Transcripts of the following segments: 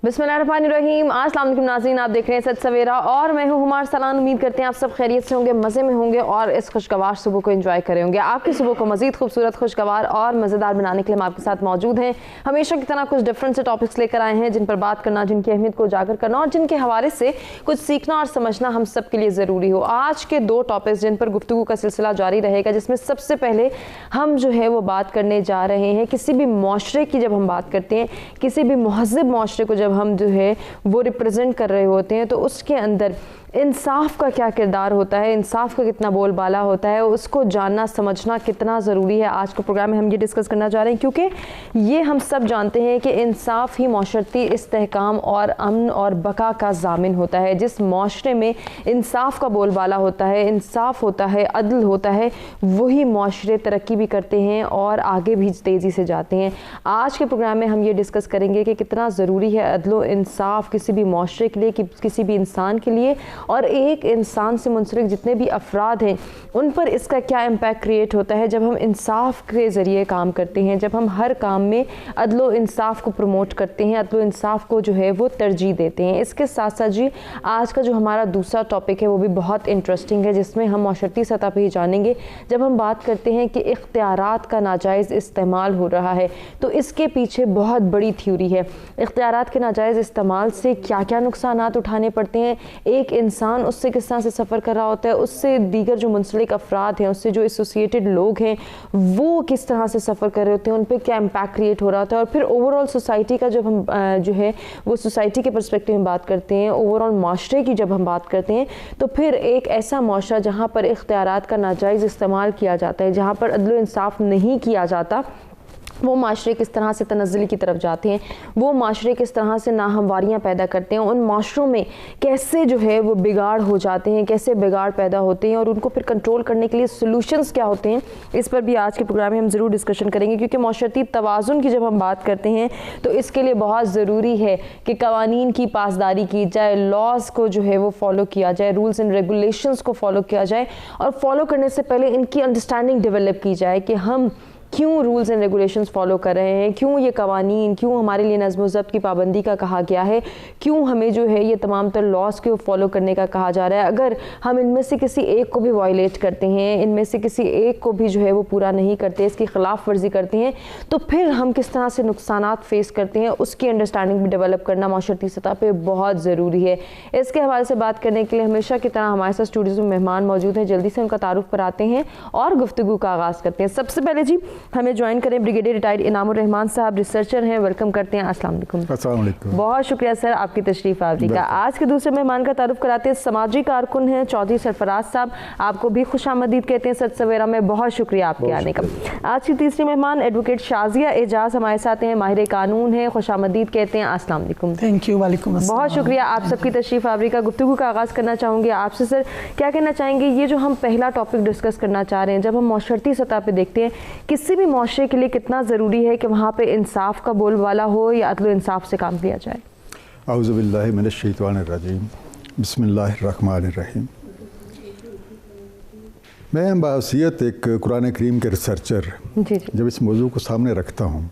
बिस्मिल्लाहिर्रहमानिर्रहीम। अस्सलाम वालेकुम नाज़रीन, आप देख रहे हैं सच सवेरा और मैं हूं हुमार सलान। उम्मीद करते हैं आप सब खैरियत से होंगे, मज़े में होंगे और इस खुशगवार सुबह को एंजॉय करे होंगे। आपकी सुबह को मज़ीद खूबसूरत, खुशगवार और मज़ेदार बनाने के लिए हम आपके साथ मौजूद हैं। हमेशा की तरह कुछ डिफरेंट से टॉपिक्स लेकर आए हैं जिन पर बात करना, जिनकी अहमियत को उजागर करना और जिनके हवाले से कुछ सीखना और समझना हम सब के लिए ज़रूरी हो। आज के दो टॉपिक्स जिन पर गुफ्तगू का सिलसिला जारी रहेगा, जिसमें सबसे पहले हम जो है वो बात करने जा रहे हैं किसी भी माशरे की। जब हम बात करते हैं किसी भी महज़ब माशरे को, जब हम जो है वो रिप्रेजेंट कर रहे होते हैं, तो उसके अंदर इंसाफ का क्या किरदार होता है, इंसाफ का कितना बोलबाला होता है, उसको जानना समझना कितना ज़रूरी है। आज के प्रोग्राम में हम ये डिस्कस करना चाह रहे हैं क्योंकि ये हम सब जानते हैं कि इंसाफ ही माशरती इस्तेहकाम और अमन और बका का ज़ामिन होता है। जिस माशरे में इंसाफ का बोलबाला होता है, इंसाफ होता है, अदल होता है, वही माशरे तरक्की भी करते हैं और आगे भी तेज़ी से जाते हैं। आज के प्रोग्राम में हम ये डिस्कस करेंगे कि कितना ज़रूरी है अदल इंसाफ किसी भी माशरे के लिए, किसी भी इंसान के लिए, और एक इंसान से मुंसलिक जितने भी अफराद हैं उन पर इसका क्या इम्पैक्ट क्रिएट होता है जब हम इंसाफ के ज़रिए काम करते हैं, जब हम हर काम में अदल इंसाफ को प्रमोट करते हैं, अदल इंसाफ को जो है वो तरजीह देते हैं। इसके साथ साथ जी आज का जो हमारा दूसरा टॉपिक है वो भी बहुत इंटरेस्टिंग है, जिसमें हम माशरती सतह पर ही जानेंगे। जब हम बात करते हैं कि इख्तियारात का नाजायज़ इस्तेमाल हो रहा है तो इसके पीछे बहुत बड़ी थ्योरी है। इख्तियारात के नाजायज़ इस्तेमाल से क्या क्या नुकसानात उठाने पड़ते हैं, एक इंसान उससे किस तरह से सफ़र कर रहा होता है, उससे दीगर जो मुंसलिक अफराद हैं, उससे जो एसोसिएटेड लोग हैं वो किस तरह से सफ़र कर रहे होते हैं, उन पर क्या इम्पैक्ट क्रिएट हो रहा होता है। और फिर ओवरऑल सोसाइटी का जब हम जो है वो सोसाइटी के पर्सपेक्टिव में बात करते हैं, ओवरऑल माशरे की जब हम बात करते हैं, तो फिर एक ऐसा माशरा जहाँ पर इख्तियारात का नाजायज़ इस्तेमाल किया जाता है, जहाँ पर अदल इंसाफ नहीं किया जाता, वो माशरे किस तरह से तनज़्ज़ुल की तरफ जाते हैं, वो माशरे किस तरह से नाहमवारियाँ पैदा करते हैं, उन माशरों में कैसे जो है वो बिगाड़ हो जाते हैं, कैसे बिगाड़ पैदा होते हैं और उनको फिर कंट्रोल करने के लिए सॉल्यूशंस क्या होते हैं, इस पर भी आज के प्रोग्राम में हम ज़रूर डिस्कशन करेंगे। क्योंकि माशरती तवाज़ुन की जब हम बात करते हैं तो इसके लिए बहुत ज़रूरी है कि कवानीन की पासदारी की जाए, लॉज़ को जो है वो फॉलो किया जाए, रूल्स एंड रेगुलेशंस को फॉलो किया जाए, और फॉलो करने से पहले इनकी अंडरस्टैंडिंग डेवलप की जाए कि हम क्यों रूल्स एंड रेगुलेशंस फॉलो कर रहे हैं, क्यों ये कवानीन, क्यों हमारे लिए नज़्म व ज़ब्त की पाबंदी का कहा गया है, क्यों हमें जो है ये तमाम तर लॉस को फॉलो करने का कहा जा रहा है। अगर हम इनमें से किसी एक को भी वायलेट करते हैं, इनमें से किसी एक को भी जो है वो पूरा नहीं करते, इसकी खिलाफ वर्जी करते हैं, तो फिर हम किस तरह से नुकसानात फेस करते हैं, उसकी अंडरस्टैंडिंग भी डेवलप करना माशरती सतह पर बहुत ज़रूरी है। इसके हवाले से बात करने के लिए हमेशा की तरह हमारे साथ स्टूडियो में मेहमान मौजूद हैं। जल्दी से उनका तारुफ कराते हैं और गुफ्तगू का आगाज़ करते हैं। सबसे पहले जी हमें ज्वाइन करें ब्रिगेडियर रिटायर्ड इनामुर रहमान साहब, रिसर्चर हैं। वेलकम करते हैं। अस्सलाम वालेकुम। अस्सलाम वालेकुम। बहुत शुक्रिया सर आपकी तशरीफ आवरी का। आज के दूसरे मेहमान का तारुफ कराते हैं, समाजी कारकुन हैं चौधरी सरफराज साहब, आपको भी खुशामदीद कहते हैं सच सवेरा में। बहुत शुक्रिया आपके आने का। आज की तीसरी मेहमान एडवोकेट शाजिया एजाज हमारे साथ हैं, माहिर कानून हैं, खुशामदीद कहते हैं। अस्सलाम वालेकुम। Thank you. वालेकुम अस्सलाम। बहुत शुक्रिया आप सबकी तशरीफ आवरी का। गुफ्तगू का आगाज़ करना चाहूँगी आपसे सर, क्या कहना चाहेंगे ये जो हम पहला टॉपिक डिस्कस करना चाह रहे हैं, जब हम माशरती सतह पर देखते हैं किसी भी माशरे के लिए कितना ज़रूरी है कि वहाँ पे इंसाफ का बोलबाला हो या अदल इंसाफ से काम किया जाए। औज़ु बिल्लाहि मिनश शैतानिर रजीम, बिस्मिल्लाहिर रहमानिर रहीम। मैं बहैसियत एक कुरान करीम के रिसर्चर जब इस मौजू को सामने रखता हूँ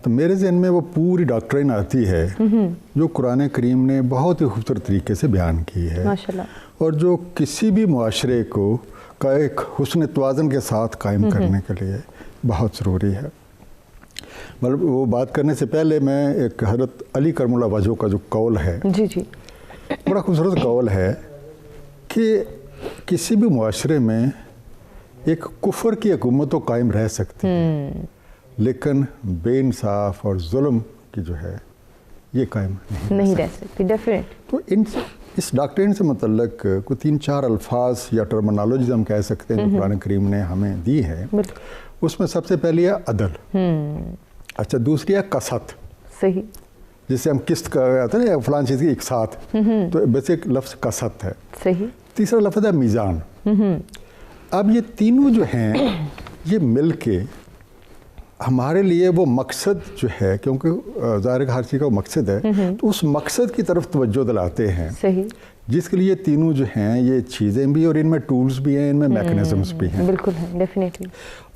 तो मेरे ज़हन में वो पूरी डॉक्ट्रिन आती है जो कुरान करीम ने बहुत ही खूबसूरत तरीके से बयान की है माशाल्लाह, और जो किसी भी मुआशरे को का एक हुस्न तवाज़ुन के साथ कायम करने के लिए बहुत ज़रूरी है। मतलब वो बात करने से पहले मैं एक हज़रत अली करमुल्लाह वजह का जो कौल है, जी जी, बड़ा खूबसूरत कौल है कि किसी भी मुआशरे में एक कुफर की हुकूमत तो कायम रह सकती है लेकिन बेइंसाफ और जुल्म की जो है ये कायम नहीं रह सकती। डेफिनेट। तो इस डॉक्ट्रिन से मतलब कोई 3-4 अल्फाज या टर्मिनोलॉजी हम कह सकते हैं कुरान करीम ने हमें दी है। उसमें सबसे पहली है अदल, अच्छा दूसरी है कसत, सही, जिससे हम किस्त कहते हैं ना फलां चीज़ की एक साथ, तो बेसिक लफ्ज़ कसत है, सही। तीसरा लफ्ज़ है मीज़ान। अब ये तीनों जो हैं ये मिल के हमारे लिए वो मकसद जो है, क्योंकि ज़ाहिर हर चीज़ का मकसद है, तो उस मकसद की तरफ तवज्जो दिलाते हैं, सही, जिसके लिए तीनों जो हैं ये चीज़ें भी और इनमें टूल्स भी हैं, इनमें मैकेनिज़म्स भी हैं। बिल्कुल है, डेफिनेटली।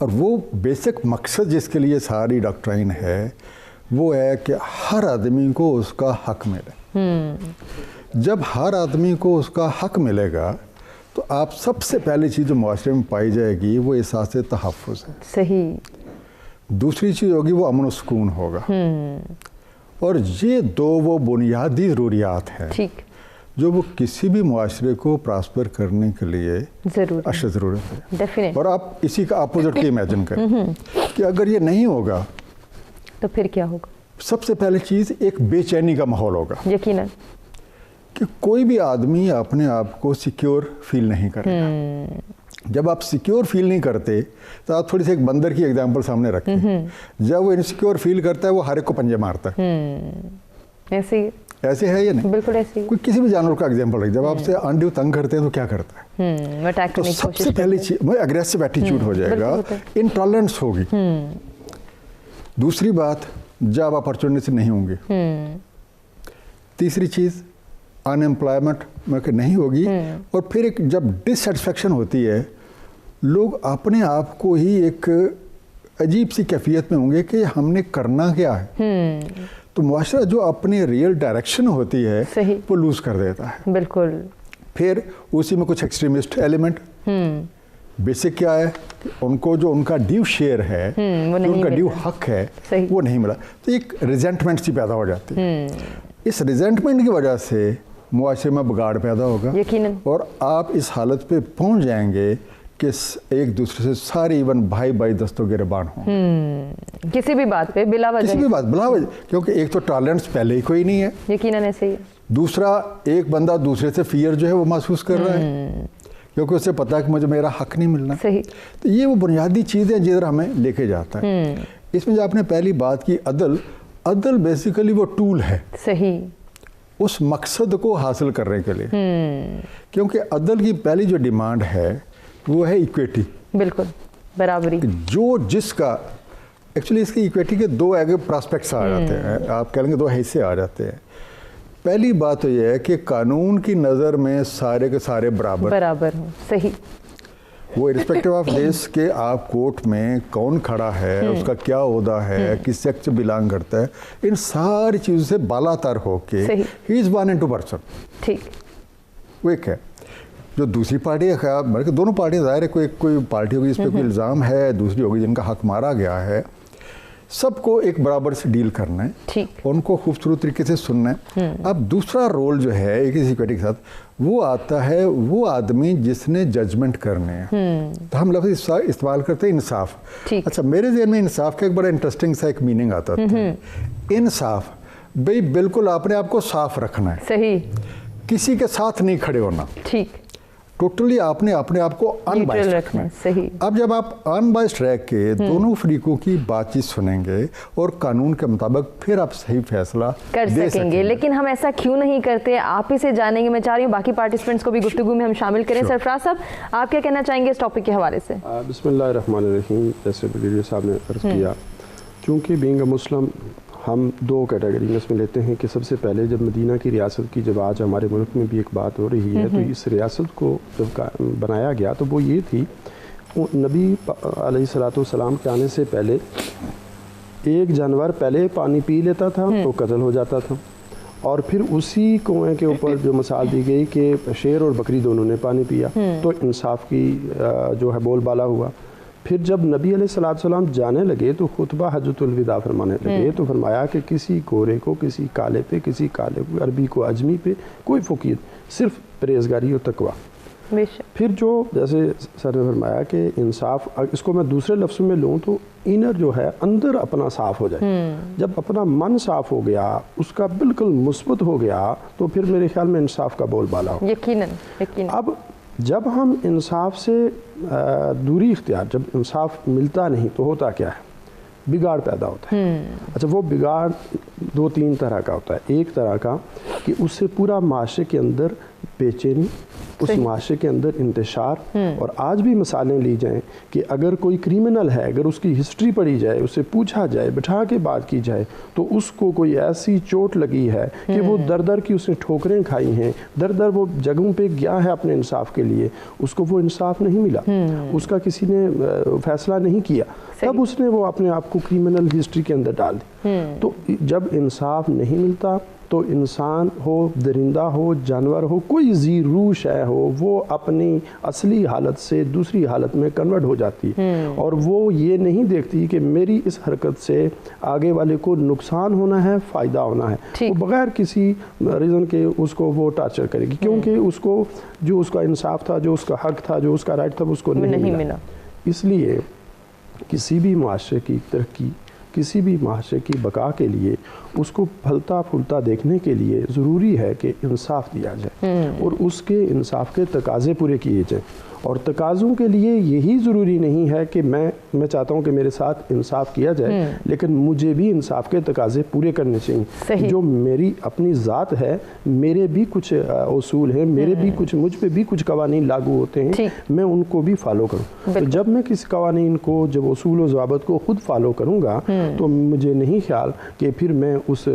और वो बेसिक मकसद जिसके लिए सारी डॉक्ट्राइन है وہ ہے کہ ہر آدمی کو اس کا حق ملے. جب ہر آدمی کو اس کا حق ملے گا تو آپ سب سے پہلی چیز جو معاشرے میں پائی جائے گی وہ احساس تحفظ ہے. صحیح. دوسری چیز ہوگی وہ امن و سکون ہوگا. اور یہ دو وہ بنیادی ضروریات ہیں جو وہ کسی بھی معاشرے کو پراسپر کرنے کے لیے اشد ضرورت ہے. اور آپ اسی کا اپوزٹ کی امیجن کریں کہ اگر یہ نہیں ہوگا تو پھر کیا ہوگا؟ سب سے پہلی چیز ایک بے چینی کا ماحول ہوگا. یقیناً کہ کوئی بھی آدمی اپنے آپ کو سیکیور فیل نہیں کرے گا. جب آپ سیکیور فیل نہیں کرتے تو آپ تھوڑی سی ایک بندر کی ایگزامپل سامنے رکھیں. جب وہ انسیکیور فیل کرتا ہے وہ ہر ایک کو پنجے مارتا ہے. ایسے ہے یا نہیں؟ بالکل ایسے ہی. کوئی کسی بھی جانور کا ایگزامپل رکھ, جب آپ سے انڈیو تنگ کرتے ہیں تو کیا کرتا ہے؟ تو سب سے پہلی چیز اگریسو ایٹیچیوڈ ہو جائے گا, انٹالرنس ہوگی. دوسری بات جاب اپرچونٹی نہیں ہوں گی. تیسری چیز ان امپلائمنٹ نہیں ہوگی. اور پھر ایک جب ڈسسیٹسفیکشن ہوتی ہے لوگ اپنے آپ کو ہی ایک عجیب سی کیفیت میں ہوں گے کہ ہم نے کرنا کیا ہے. تو معاشرہ جو اپنی ریئل ڈائریکشن ہوتی ہے وہ لوز کر دیتا ہے. بالکل. پھر اسی میں کچھ ایکسٹریمسٹ ایلیمنٹ. بیسک کیا ہے کہ ان کو جو ان کا ڈیو شیئر ہے, جو ان کا ڈیو حق ہے وہ نہیں ملا, تو ایک ریزنٹمنٹ سی پیدا ہو جاتی ہے. اس ریزنٹمنٹ کی وجہ سے معاشرے میں بگاڑ پیدا ہوگا اور آپ اس حالت پہ پہنچ جائیں گے کہ ایک دوسرے سے سارے ایون بھائی بھائی دستوں گربان ہوں کسی بھی بات پہ بلا وجہ. کسی بھی بات بلا وجہ, کیونکہ ایک تو ٹالرنس پہلے ہی کوئی نہیں ہے. یقیناً ایسے ہی. دوسرا ایک بندہ دوسرے سے فیئر جو ہے وہ محسوس کر رہا ہے کیونکہ اسے پتا ہے کہ مجھے میرا حق نہیں ملنا. تو یہ وہ بنیادی چیزیں جدھر ہمیں لے کے جاتا ہے. اس میں جو آپ نے پہلی بات کی عدل بیسیکلی وہ ٹول ہے صحیح اس مقصد کو حاصل کرنے کے لیے. کیونکہ عدل کی پہلی جو ڈیمانڈ ہے وہ ہے ایکویٹی. بالکل برابری. جو جس کا ایکچولی اس کی ایکویٹی کے دو پراسپیکٹس آ جاتے ہیں, آپ کہیں گے دو حصے آ جاتے ہیں. پہلی بات تو یہ ہے کہ قانون کی نظر میں سارے کے سارے برابر ہوں. صحیح. وہ ارسپیکٹو آف دس کہ آپ کورٹ میں کون کھڑا ہے, اس کا کیا عہدہ ہے, کس سیکٹ سے بلانگ کرتا ہے, ان ساری چیزوں سے بالا تر ہو کے ہی is one and two person. ٹھیک. وہ ایک ہے. جو دوسری پارٹی ہے خیال بلکہ دونوں پارٹیاں ظاہر ہے کوئی پارٹی ہوگی جس پہ کوئی الزام ہے, دوسری ہوگی جن کا حق مارا گیا ہے, سب کو ایک برابر سے ڈیل کرنا ہے, ان کو خوبصورت طریقے سے سننا ہے. اب دوسرا رول جو ہے ایک ایکویٹی کے ساتھ وہ آتا ہے وہ آدمی جس نے ججمنٹ کرنے ہیں. تو ہم لفظ استعمال کرتے ہیں انصاف. اچھا میرے ذہن میں انصاف کا ایک بڑا انٹرسٹنگ سا ایک میننگ آتا ہے. انصاف بھئی بالکل اپنے آپ کو صاف رکھنا ہے, صحیح, کسی کے ساتھ نہیں کھڑے ہونا, ٹھیک, ٹوٹلی آپ نے اپنے آپ کو ان بائسڈ رکھنا ہے. اب جب آپ ان بائسڈ رہ کے دونوں فریقوں کی بات چیت سنیں گے اور قانون کے مطابق پھر آپ صحیح فیصلہ کر سکیں گے. لیکن ہم ایسا کیوں نہیں کرتے, آپ ہی سے جانیں گے. میں چاہ رہی ہوں باقی پارٹیسپینٹس کو بھی گفتگو میں ہم شامل کریں. سرفراز صاحب آپ کیا کہنا چاہیں گے اس ٹاپک کے حوالے سے؟ بسم اللہ الرحمن الرحیم. جیسے بریلیو صاحب نے عرض کیا, چونکہ بینگ اے مسلم ہم دو کیٹیگری اس میں لیتے ہیں کہ سب سے پہلے جب مدینہ کی ریاست کی جب آج ہمارے ملک میں بھی ایک بات ہو رہی ہے تو اس ریاست کو جب بنایا گیا تو وہ یہ تھی, نبی علیہ الصلوۃ والسلام کے آنے سے پہلے ایک جانور پہلے پانی پی لیتا تھا تو قتل ہو جاتا تھا, اور پھر اسی کنویں کے اوپر جو مثال دی گئی کہ شیر اور بکری دونوں نے پانی پیا تو انصاف کی جو ہے بول بالا ہوا. پھر جب نبی علیہ الصلوۃ والسلام جانے لگے تو خطبہ حجۃ الوداع فرمانے لگے تو فرمایا کہ کسی گورے کو, کسی کالے پہ, کسی کالے کو, عربی کو, اجمی پہ کوئی فوقیت, صرف پرہیزگاری اور تقویٰ. پھر جو جیسے سر نے فرمایا کہ انصاف, اس کو میں دوسرے لفظوں میں لوں تو انر جو ہے اندر اپنا صاف ہو جائے. جب اپنا من صاف ہو گیا, اس کا بالکل مثبت ہو گیا تو پھر میرے خیال میں انصاف کا بول بالا ہو. یقیناً. اب جب ہم انصاف سے دوری اختیار, جب انصاف ملتا نہیں تو ہوتا کیا ہے, بگاڑ پیدا ہوتا ہے. اچھا وہ بگاڑ دو تین طرح کا ہوتا ہے. ایک طرح کا کہ اس سے پورا معاشرے کے اندر بے چینی, اس معاشرے کے اندر انتشار, اور آج بھی مثالیں لی جائیں کہ اگر کوئی کریمنل ہے, اگر اس کی ہسٹری پڑھی جائے, اسے پوچھا جائے, بٹھا کے بات کی جائے تو اس کو کوئی ایسی چوٹ لگی ہے کہ وہ در در کی اس نے ٹھوکریں کھائی ہیں, در در وہ جگہوں پہ گیا ہے اپنے انصاف کے لیے, اس کو وہ انصاف نہیں ملا, اس کا کسی نے فیصلہ نہیں کیا, تب اس نے وہ اپنے آپ کو کریمنل ہسٹری کے اندر ڈال دی. تو جب انصاف نہیں ملتا تو انسان ہو، درندہ ہو، جانور ہو، کوئی ذی روح شے ہو، وہ اپنی اصلی حالت سے دوسری حالت میں کنورٹ ہو جاتی اور وہ یہ نہیں دیکھتی کہ میری اس حرکت سے آگے والے کو نقصان ہونا ہے، فائدہ ہونا ہے، وہ بغیر کسی ریزن کے اس کو وہ ٹارچر کرے گی، کیونکہ اس کو جو اس کا انصاف تھا، جو اس کا حق تھا، جو اس کا رائٹ تھا، اس کو نہیں ملا۔ اس لیے کسی بھی معاشرے کی ترقی، کسی بھی معاشرے کی بقا کے لیے اس کو پھلتا پھولتا دیکھنے کے لیے ضروری ہے کہ انصاف دیا جائے اور اس کے انصاف کے تقاضے پورے کیے جائیں۔ اور تقاضوں کے لیے یہی ضروری نہیں ہے کہ میں چاہتا ہوں کہ میرے ساتھ انصاف کیا جائے، لیکن مجھے بھی انصاف کے تقاضے پورے کرنے چاہیے۔ جو میری اپنی ذات ہے، میرے بھی کچھ اصول ہیں، میرے بھی کچھ، مجھ پہ بھی کچھ قوانین لاگو ہوتے ہیں، میں ان کو بھی فالو کروں۔ تو جب میں کسی قوانین کو، جب اصول و ضوابط کو خود فالو کروں گا تو مجھے نہیں خیال کہ پھر میں اس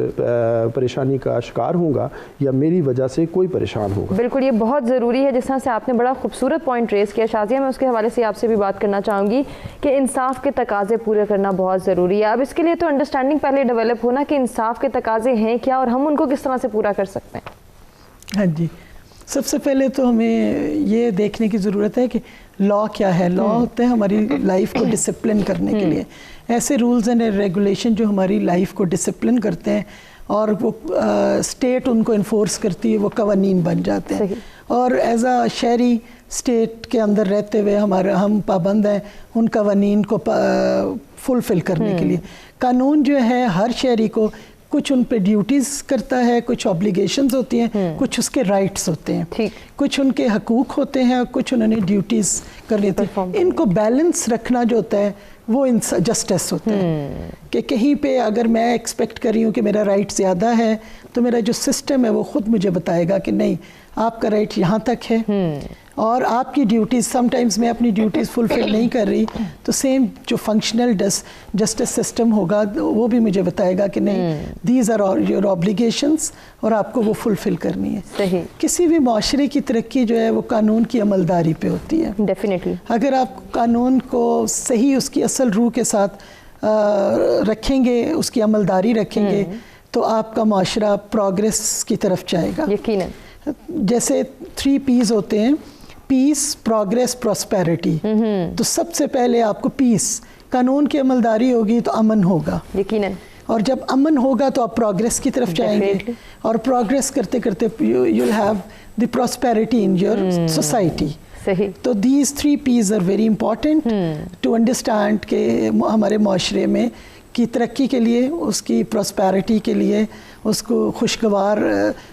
پریشانی کا شکار ہوں گا یا میری وجہ سے کوئی پریشان ہوگا۔ بالکل، یہ بہت ضروری ہے، جس طرح سے آپ نے بڑا خوبصورت پوائنٹ ریز کیا شازیہ، میں اس کے حوالے سے آپ سے بھی بات کرنا چاہوں گی کہ انصاف کے تقاضے پورے کرنا بہت ضروری ہے۔ اب اس کے لیے تو انڈرسٹینڈنگ پہلے ڈیولپ ہونا کہ انصاف کے تقاضے ہیں کیا اور ہم ان کو کس طرح سے پورا کر سکتے ہیں۔ ہاں جی، سب سے پہلے تو ہمیں یہ دیکھنے کی ضرورت ہے کہ لا کیا ہے۔ لا ہوتا ہے ہماری لائف کو ڈسپلن کرنے کے لیے، ایسے رولز اینڈ ریگولیشن جو ہماری لائف کو ڈسپلن کرتے ہیں اور وہ اسٹیٹ ان کو انفورس کرتی ہے، وہ قوانین بن جاتے ہیں۔ اور ایز اے شہری اسٹیٹ کے اندر رہتے ہوئے ہم پابند ہیں ان قوانین کو فلفل کرنے کے لیے۔ قانون جو ہے ہر شہری کو کچھ ان پہ ڈیوٹیز کرتا ہے، کچھ آبلیگیشنز ہوتی ہیں، کچھ اس کے رائٹس ہوتے ہیں، کچھ ان کے حقوق ہوتے ہیں، کچھ انہوں نے ڈیوٹیز کرنی ہوتی ہیں۔ ان کو بیلنس رکھنا جو ہوتا ہے وہ جسٹس ہوتا ہے کہ کہیں پہ اگر میں ایکسپیکٹ کر رہی ہوں کہ میرا رائٹ زیادہ ہے تو میرا جو سسٹم ہے وہ خود مجھے بتائے گا کہ نہیں، آپ کا رائٹ یہاں تک ہے اور آپ کی ڈیوٹیز، سم ٹائمز میں اپنی ڈیوٹیز فلفل نہیں کر رہی تو سیم جو فنکشنل جسٹس سسٹم ہوگا وہ بھی مجھے بتائے گا کہ نہیں، دیز آر یور آبلیگیشنز اور آپ کو وہ فلفل کرنی ہے۔ کسی بھی معاشرے کی ترقی جو ہے وہ قانون کی عملداری پہ ہوتی ہے۔ ڈیفینیٹلی اگر آپ قانون کو صحیح اس کی اصل روح کے ساتھ رکھیں گے، اس کی عملداری رکھیں گے تو آپ کا معاشرہ پروگریس کی طرف جائے گا۔ یقیناً جیسے 3 P's ہوتے ہیں، پیس، پروگریس، پراسپیرٹی۔ تو سب سے پہلے آپ کو پیس، قانون کی عملداری ہوگی تو امن ہوگا یقیناً، اور جب امن ہوگا تو آپ پروگریس کی طرف جائیں گے اور پروگریس کرتے کرتے you will have the prosperity in your society. صحیح۔ تو these 3 P's are very important to understand کہ ہمارے معاشرے میں کی ترقی کے لیے، اس کی پراسپیرٹی کے لیے، اس کو خوشگوار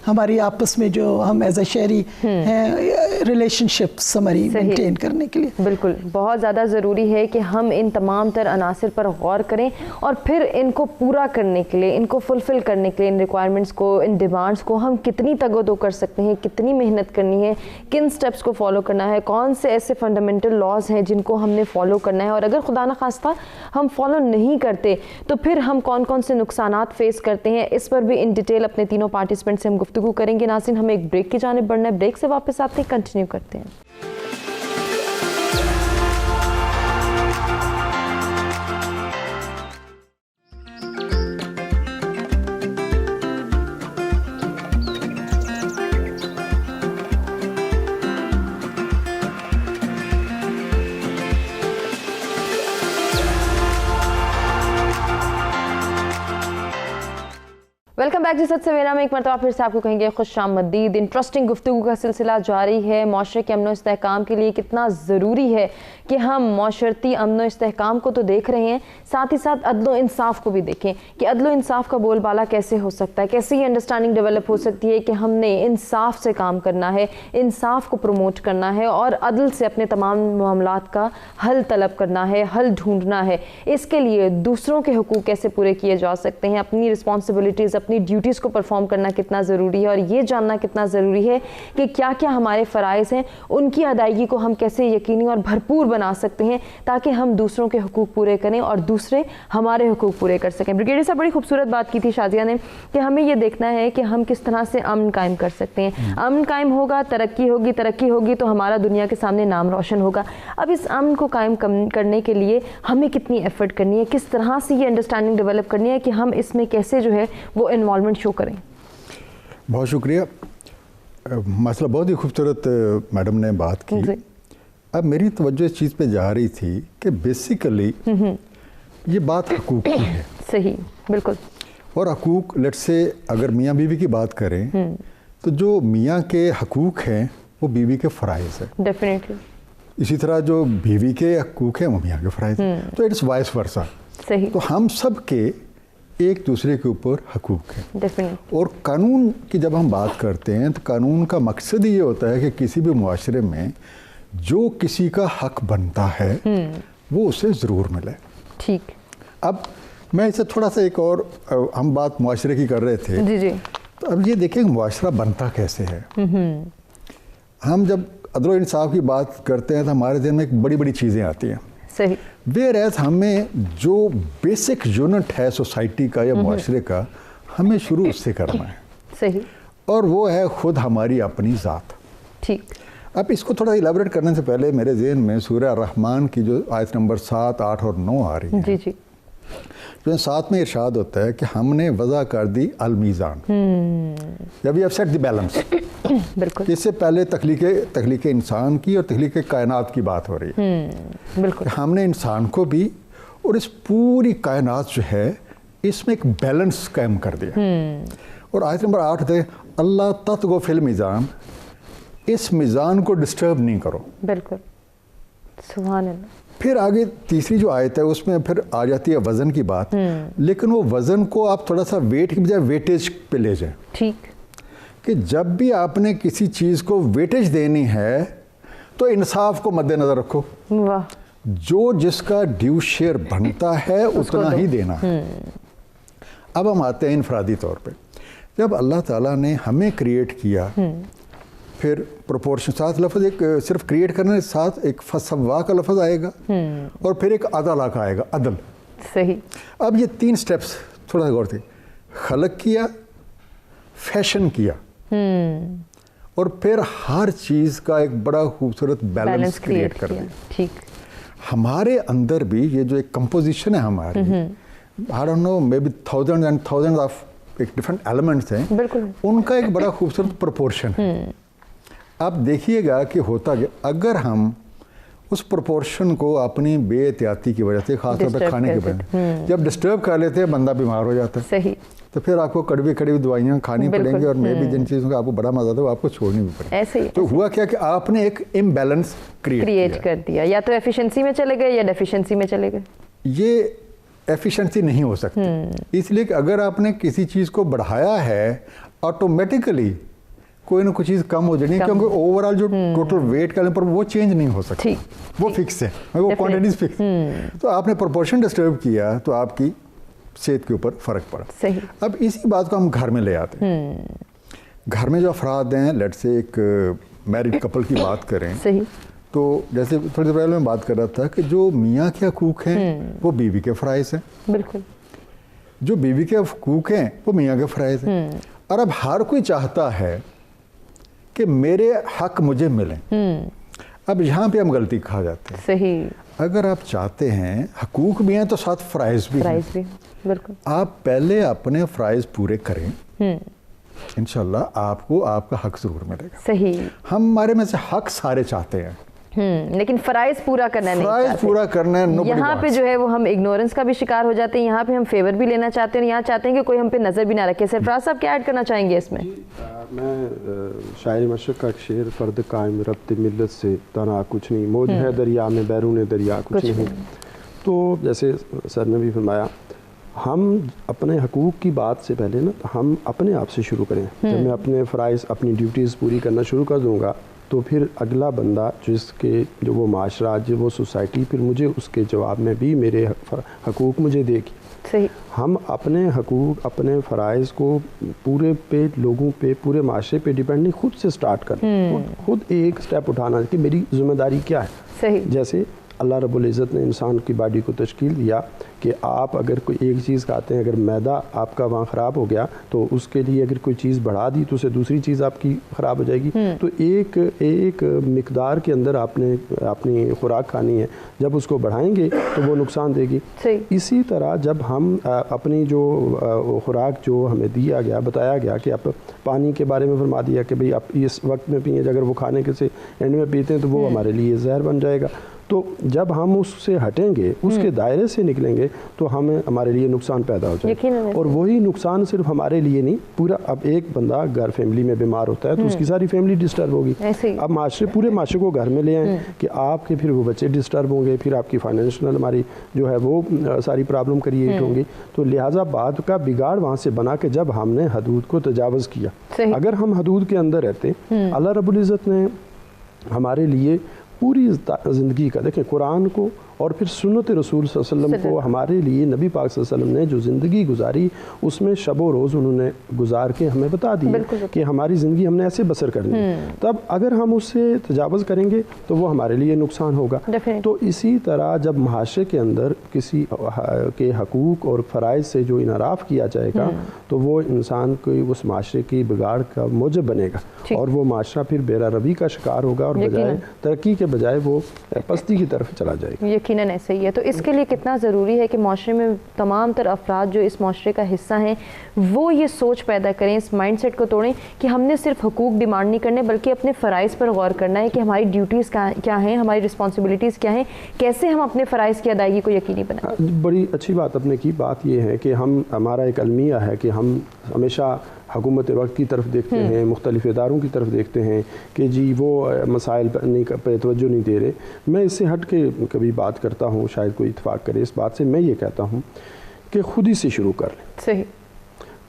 ہماری آپس میں جو ہم ایز اے شہری ہیں ریلیشن شپس ہماری مینٹین کرنے کے لیے بالکل بہت زیادہ ضروری ہے کہ ہم ان تمام تر عناصر پر غور کریں اور پھر ان کو پورا کرنے کے لیے، ان کو فلفل کرنے کے لیے، ان ریکوائرمنٹس کو، ان ڈیمانڈس کو ہم کتنی تگ و دو کر سکتے ہیں، کتنی محنت کرنی ہے، کن سٹیپس کو فالو کرنا ہے، کون سے ایسے فنڈامنٹل لاز ہیں جن کو ہم نے فالو کرنا ہے، اور اگر خدا نخواستہ ہم فالو نہیں کرتے تو پھر ہم کون کون سے نقصانات فیس کرتے ہیں، اس پر بھی ان ڈیٹیل اپنے تینوں پارٹیسپینٹ سے ہم گفتگو کریں گے۔ ناظرین، ہمیں ایک بریک کی جانب بڑھنا ہے، بریک سے واپس آتے ہیں، کنٹینیو کرتے ہیں۔ ویلکم بیک جی، سچ سویرا میں ایک مرتبہ پھر سے آپ کو کہیں گے خوش آمدید۔ انٹرسٹنگ گفتگو کا سلسلہ جاری ہے، معاشرے کے امن و استحکام کے لیے کتنا ضروری ہے کہ ہم معاشرتی امن و استحکام کو تو دیکھ رہے ہیں، ساتھ ہی ساتھ عدل و انصاف کو بھی دیکھیں کہ عدل و انصاف کا بول بالا کیسے ہو سکتا ہے، کیسے یہ انڈرسٹینڈنگ ڈیولپ ہو سکتی ہے کہ ہم نے انصاف سے کام کرنا ہے، انصاف کو پروموٹ کرنا ہے اور عدل سے اپنے تمام معاملات کا حل طلب کرنا ہے، حل ڈھونڈنا ہے۔ اس کے لیے دوسروں کے حقوق کیسے پورے کیے جا سکتے ہیں، اپنی رسپانسبلٹیز، اپنی ڈیوٹیز کو پرفارم کرنا کتنا ضروری ہے اور یہ جاننا کتنا ضروری ہے کہ کیا کیا ہمارے فرائض ہیں، ان کی ادائیگی کو ہم کیسے یقینی اور بھرپور بنا سکتے ہیں تاکہ ہم دوسروں کے حقوق پورے کریں اور دوسرے ہمارے حقوق پورے کر سکیں۔ بریگیڈیئر صاحب بڑی خوبصورت بات کی تھی شازیہ نے کہ ہمیں یہ دیکھنا ہے کہ ہم کس طرح سے امن قائم کر سکتے ہیں۔ امن قائم ہوگا، ترقی ہوگی تو ہمارا دنیا کے سامنے نام روشن ہوگا۔ اب اس امن کو قائم کرنے کے لیے ہمیں کتنی ایفرٹ کرنی ہے، کس طرح سے یہ انڈرسٹینڈنگ ڈیولپ کرنی ہے کہ ہم اس میں کیسے جو ہے وہ انوالومنٹ شو کریں؟ بہت شکریہ، مسئلہ بہت ہی خوبصورت میڈم نے بات کی۔ اب میری توجہ اس چیز پہ جا رہی تھی کہ بیسیکلی یہ بات حقوق کی ہے۔ صحیح، بالکل۔ اور حقوق لیٹ سے اگر میاں بیوی کی بات کریں تو جو میاں کے حقوق ہیں وہ بیوی کے فرائض ہیں، ڈیفینیٹلی۔ اسی طرح جو بیوی کے حقوق ہیں وہ میاں کے فرائض ہیں، تو اٹس وائس ورسا۔ صحیح۔ تو ہم سب کے ایک دوسرے کے اوپر حقوق ہیں۔ ڈیفینیٹلی۔ اور قانون کی جب ہم بات کرتے ہیں تو قانون کا مقصد یہ ہوتا ہے کہ کسی بھی معاشرے میں جو کسی کا حق بنتا ہے وہ اسے ضرور ملے۔ ٹھیک۔ اب میں اسے تھوڑا سا ایک اور، ہم بات معاشرے کی کر رہے تھے، جی تو اب یہ دیکھیں کہ معاشرہ بنتا کیسے ہے۔ ہم جب عدل و انصاف کی بات کرتے ہیں تو ہمارے ذہن میں ایک بڑی بڑی چیزیں آتی ہیں۔ صحیح۔ ویئر ایز ہمیں جو بیسک یونٹ ہے سوسائٹی کا یا معاشرے کا، ہمیں شروع اس سے کرنا ہے۔ صحیح۔ اور وہ ہے خود ہماری اپنی ذات۔ ٹھیک۔ اب اس کو تھوڑا ایلیبریٹ کرنے سے پہلے میرے ذہن میں سورہ الرحمن کی جو آیت نمبر 7، 8 اور 9 آ رہی ہے، جی جی، جو 7 میں ارشاد ہوتا ہے کہ ہم نے وضع کر دی المیزان، یا we have set the balance. بالکل۔ اس سے پہلے تخلیق انسان کی اور تخلیق کائنات کی بات ہو رہی ہے۔ بالکل۔ ہم نے انسان کو بھی اور اس پوری کائنات جو ہے اس میں ایک بیلنس قائم کر دیا۔ اور آیت نمبر 8 ہے اللہ تطغوا فی المیزان، اس میزان کو ڈسٹرب نہیں کرو۔ بالکل، سبحان اللہ۔ پھر آگے تیسری جو آیت ہے اس میں پھر آ جاتی ہے وزن کی بات، لیکن وہ وزن کو آپ تھوڑا سا ویٹ کی بجائے ویٹیج پہ لے جائیں۔ ٹھیک۔ کہ جب بھی آپ نے کسی چیز کو ویٹیج دینی ہے تو انصاف کو مد نظر رکھو۔ واہ۔ جو جس کا ڈیو شیئر بنتا ہے اتنا ہی دینا ہے۔ اب ہم آتے ہیں انفرادی طور پہ، جب اللہ تعالیٰ نے ہمیں کریٹ کیا، پھر پروپورشن، ساتھ لفظ ایک صرف کریٹ کرنے کے ساتھ ایک فسوا کا لفظ آئے گا اور پھر ایک عدل کا آئے گا، عدل۔ صحیح۔ اب یہ 3 سٹیپس تھوڑا سا غور سے، خلق کیا، فیشن کیا، اور پھر ہر چیز کا ایک بڑا خوبصورت بیلنس کریٹ کر دیا۔ ٹھیک۔ ہمارے اندر بھی یہ جو ایک کمپوزیشن ہے ہماری، I don't know, maybe thousands and thousands of different elements ہیں، بالکل، ان کا ایک بڑا خوبصورت پروپورشن ہے۔ اب دیکھیے گا کہ ہوتا کہ اگر ہم اس پروپورشن کو اپنی بے احتیاطی کی وجہ سے، خاص طور پہ کھانے کی وجہ سے جب ڈسٹرب کر لیتے ہیں، بندہ بیمار ہو جاتا ہے۔ صحیح۔ تو پھر آپ کو کڑوی کڑوی دوائیاں کھانی پڑیں گی، اور میں بھی جن چیزوں کا آپ کو بڑا مزہ تھا وہ آپ کو چھوڑنی بھی پڑے۔ ایسے ہی۔ تو ہوا کیا کہ آپ نے ایک امبیلنس کریٹ کر دیا، یا تو ایفیشنسی میں چلے گئے یا ڈیفیشنسی میں چلے گئے۔ یہ ایفیشنسی نہیں ہو سکتی، اس لیے کہ اگر آپ نے کسی چیز کو بڑھایا ہے آٹومیٹیکلی کوئی نہ کوئی چیز کم ہو جانی، کیونکہ اوور آل جو ٹوٹل ویٹ کا پر وہ چینج نہیں ہو سکتا، وہ فکس ہے، وہ کوانٹیٹیز فکس۔ تو آپ نے پروپورشن ڈسٹرب کیا تو آپ کی صحت کے اوپر فرق پڑا۔ صحیح۔ اب اسی بات کو ہم گھر میں لے آتے ہیں۔ گھر میں جو افراد ہیں، لیٹ سے ایک میرڈ کپل کی بات کریں، صحیح، تو جیسے تھوڑی دیر پہلے میں بات کر رہا تھا کہ جو میاں کے حقوق ہیں وہ بیوی کے فرائض ہیں، بالکل، جو بیوی کے حقوق ہیں وہ میاں کے فرائض ہیں۔ اور اب ہر کوئی چاہتا ہے کہ میرے حق مجھے ملیں۔ اب یہاں پہ ہم غلطی کھا جاتے ہیں۔ صحیح۔ اگر آپ چاہتے ہیں حقوق بھی ہیں تو ساتھ فرائض بھی ہیں، بالکل، آپ پہلے اپنے فرائض پورے کریں، انشاءاللہ آپ کو آپ کا حق ضرور ملے گا۔ صحیح۔ ہمارے میں سے حق سارے چاہتے ہیں، لیکن فرائض پورا کرنا نہیں چاہتے۔ فرائض پورا کرنا ہے، یہاں پہ جو ہے وہ ہم اگنورنس کا بھی شکار ہو جاتے ہیں، یہاں پہ ہم فیور بھی لینا چاہتے ہیں، یہاں چاہتے ہیں کہ کوئی ہم پہ نظر بھی نہ رکھے۔ سرفراز صاحب کیا ایڈ کرنا چاہیں گے اس میں؟ میں شاعر مشرق کا ایک شعر، فرد قائم ربط ملت سے تنہا کچھ نہیں، موج ہے دریا میں بیرون دریا کچھ نہیں۔ تو جیسے سر نے بھی فرمایا، ہم اپنے حقوق کی بات سے پہلے نا ہم اپنے آپ سے شروع کریں۔ جب میں اپنے فرائض، اپنی ڈیوٹیز پوری کرنا شروع کر دوں گا تو پھر اگلا بندہ جو وہ معاشرہ، جو وہ سوسائٹی، پھر مجھے اس کے جواب میں بھی میرے حقوق مجھے دے گی۔ صحیح. ہم اپنے حقوق اپنے فرائض کو پورے پہ لوگوں پہ پورے معاشرے پہ ڈیپینڈ نہیں، خود سے سٹارٹ کریں، خود ایک سٹیپ اٹھانا کہ میری ذمہ داری کیا ہے. صحیح. جیسے اللہ رب العزت نے انسان کی باڈی کو تشکیل دیا کہ آپ اگر کوئی ایک چیز کھاتے ہیں، اگر میدا آپ کا وہاں خراب ہو گیا تو اس کے لیے اگر کوئی چیز بڑھا دی تو اسے دوسری چیز آپ کی خراب ہو جائے گی. تو ایک مقدار کے اندر آپ نے اپنی خوراک کھانی ہے، جب اس کو بڑھائیں گے تو وہ نقصان دے گی. اسی طرح جب ہم اپنی جو خوراک جو ہمیں دیا گیا بتایا گیا کہ آپ پانی کے بارے میں فرما دیا کہ بھئی آپ اس وقت میں پئیں، اگر وہ کھانے کے سے اینڈ میں پیتے ہیں تو وہ ہمارے لیے زہر بن جائے گا. تو جب ہم اس سے ہٹیں گے، اس کے دائرے سے نکلیں گے تو ہمارے لیے نقصان پیدا ہو جائے گا. اور وہی نقصان صرف ہمارے لیے نہیں، پورا اب ایک بندہ گھر فیملی میں بیمار ہوتا ہے تو اس کی ساری فیملی ڈسٹرب ہوگی. اب پورے معاشرے کو گھر میں لے آئیں کہ آپ کے پھر وہ بچے ڈسٹرب ہوں گے، پھر آپ کی فائنینشنل ہماری جو ہے وہ ساری پرابلم کریٹ ہوں گی. تو لہٰذا بات کا بگاڑ وہاں سے بنا کہ جب ہم نے حدود کو تجاوز کیا. اگر ہم حدود کے اندر رہتے، اللہ رب العزت نے ہمارے لیے پوری زندگی کا، دیکھیں قرآن کو اور پھر سنت رسول صلی اللہ علیہ وسلم کو ہمارے لیے نبی پاک صلی اللہ علیہ وسلم نے جو زندگی گزاری اس میں شب و روز انہوں نے گزار کے ہمیں بتا دی کہ ہماری زندگی ہم نے ایسے بسر کرنی ہے. تب اگر ہم اس سے تجاوز کریں گے تو وہ ہمارے لیے نقصان ہوگا. تو اسی طرح جب معاشرے کے اندر کسی کے حقوق اور فرائض سے جو انحراف کیا جائے گا تو وہ انسان کو اس معاشرے کی بگاڑ کا موجب بنے گا اور وہ معاشرہ پھر بیرا روی کا شکار ہوگا اور بجائے ترقی کے بجائے وہ پستی کی طرف چلا جائے گا. یقیناً ایسا ہی ہے. تو اس کے لیے کتنا ضروری ہے کہ معاشرے میں تمام تر افراد جو اس معاشرے کا حصہ ہیں وہ یہ سوچ پیدا کریں، اس مائنڈ سیٹ کو توڑیں کہ ہم نے صرف حقوق ڈیمانڈ نہیں کرنے بلکہ اپنے فرائض پر غور کرنا ہے کہ ہماری ڈیوٹیز کیا ہیں، ہماری رسپانسبلٹیز کیا ہیں، کیسے ہم اپنے فرائض کی ادائیگی کو یقینی بنائیں. بڑی اچھی بات آپ نے کی. بات یہ ہے کہ ہمارا ایک المیہ ہے کہ ہم ہمیشہ حکومت وقت کی طرف دیکھتے ہیں، مختلف اداروں کی طرف دیکھتے ہیں کہ جی وہ مسائل پہ توجہ نہیں دے رہے. میں اس سے ہٹ کے کبھی بات کرتا ہوں، شاید کوئی اتفاق کرے اس بات سے. میں یہ کہتا ہوں کہ خود ہی سے شروع کر لیں. صحیح.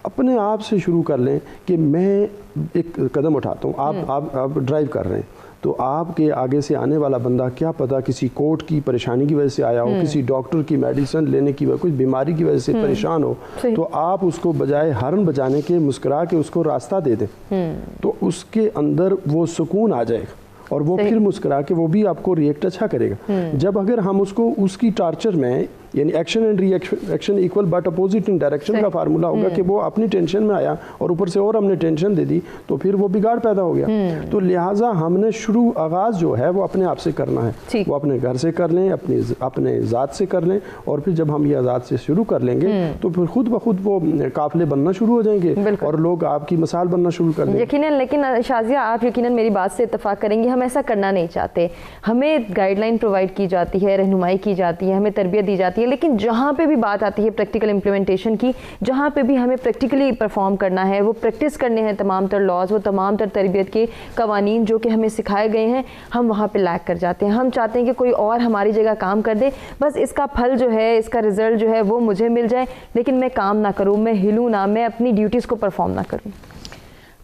اپنے آپ سے شروع کر لیں کہ میں ایک قدم اٹھاتا ہوں. آپ ڈرائیو کر رہے ہیں تو آپ کے آگے سے آنے والا بندہ کیا پتا کسی کوٹ کی پریشانی کی وجہ سے آیا ہو، کسی ڈاکٹر کی میڈیسن لینے کی وجہ، کچھ بیماری کی وجہ سے پریشان ہو، تو آپ اس کو بجائے ہارن بجانے کے مسکرا کے اس کو راستہ دے دیں تو اس کے اندر وہ سکون آ جائے گا اور وہ پھر مسکرا کے وہ بھی آپ کو ریئیکٹ اچھا کرے گا. جب اگر ہم اس کو اس کی ٹارچر میں یعنی action and reaction equal but opposite in direction کا فارمولا ہوگا کہ وہ اپنی ٹینشن میں آیا اور اوپر سے اور ہم نے ٹینشن دے دی تو پھر وہ بگاڑ پیدا ہو گیا. تو لہٰذا ہم نے آغاز جو ہے وہ اپنے آپ سے کرنا ہے. وہ اپنے گھر سے کر لیں، اپنے ذات سے کر لیں اور پھر جب ہم یہ ذات سے شروع کر لیں گے تو پھر خود بخود وہ قافلے بننا شروع ہو جائیں گے اور لوگ آپ کی مثال بننا شروع کر دیں. یقیناً. لیکن شازیہ آپ یقیناً میری بات سے اتفاق کریں گے، ہم ایسا کرنا نہیں چاہتے. ہمیں گائیڈ لائن پرووائڈ کی جاتی ہے، رہنمائی کی جاتی ہے، ہمیں تربیت دی جاتی ہے، لیکن جہاں پہ بھی بات آتی ہے پریکٹیکل امپلیمنٹیشن کی، جہاں پہ بھی ہمیں پریکٹیکلی پرفارم کرنا ہے، وہ پریکٹس کرنے ہیں تمام تر لاز، وہ تمام تر تربیت کے قوانین جو کہ ہمیں سکھائے گئے ہیں، ہم وہاں پہ لیک کر جاتے ہیں. ہم چاہتے ہیں کہ کوئی اور ہماری جگہ کام کر دے، بس اس کا پھل جو ہے، اس کا رزلٹ جو ہے وہ مجھے مل جائے، لیکن میں کام نہ کروں، میں ہلوں نہ، میں اپنی ڈیوٹیز کو پرفارم نہ کروں.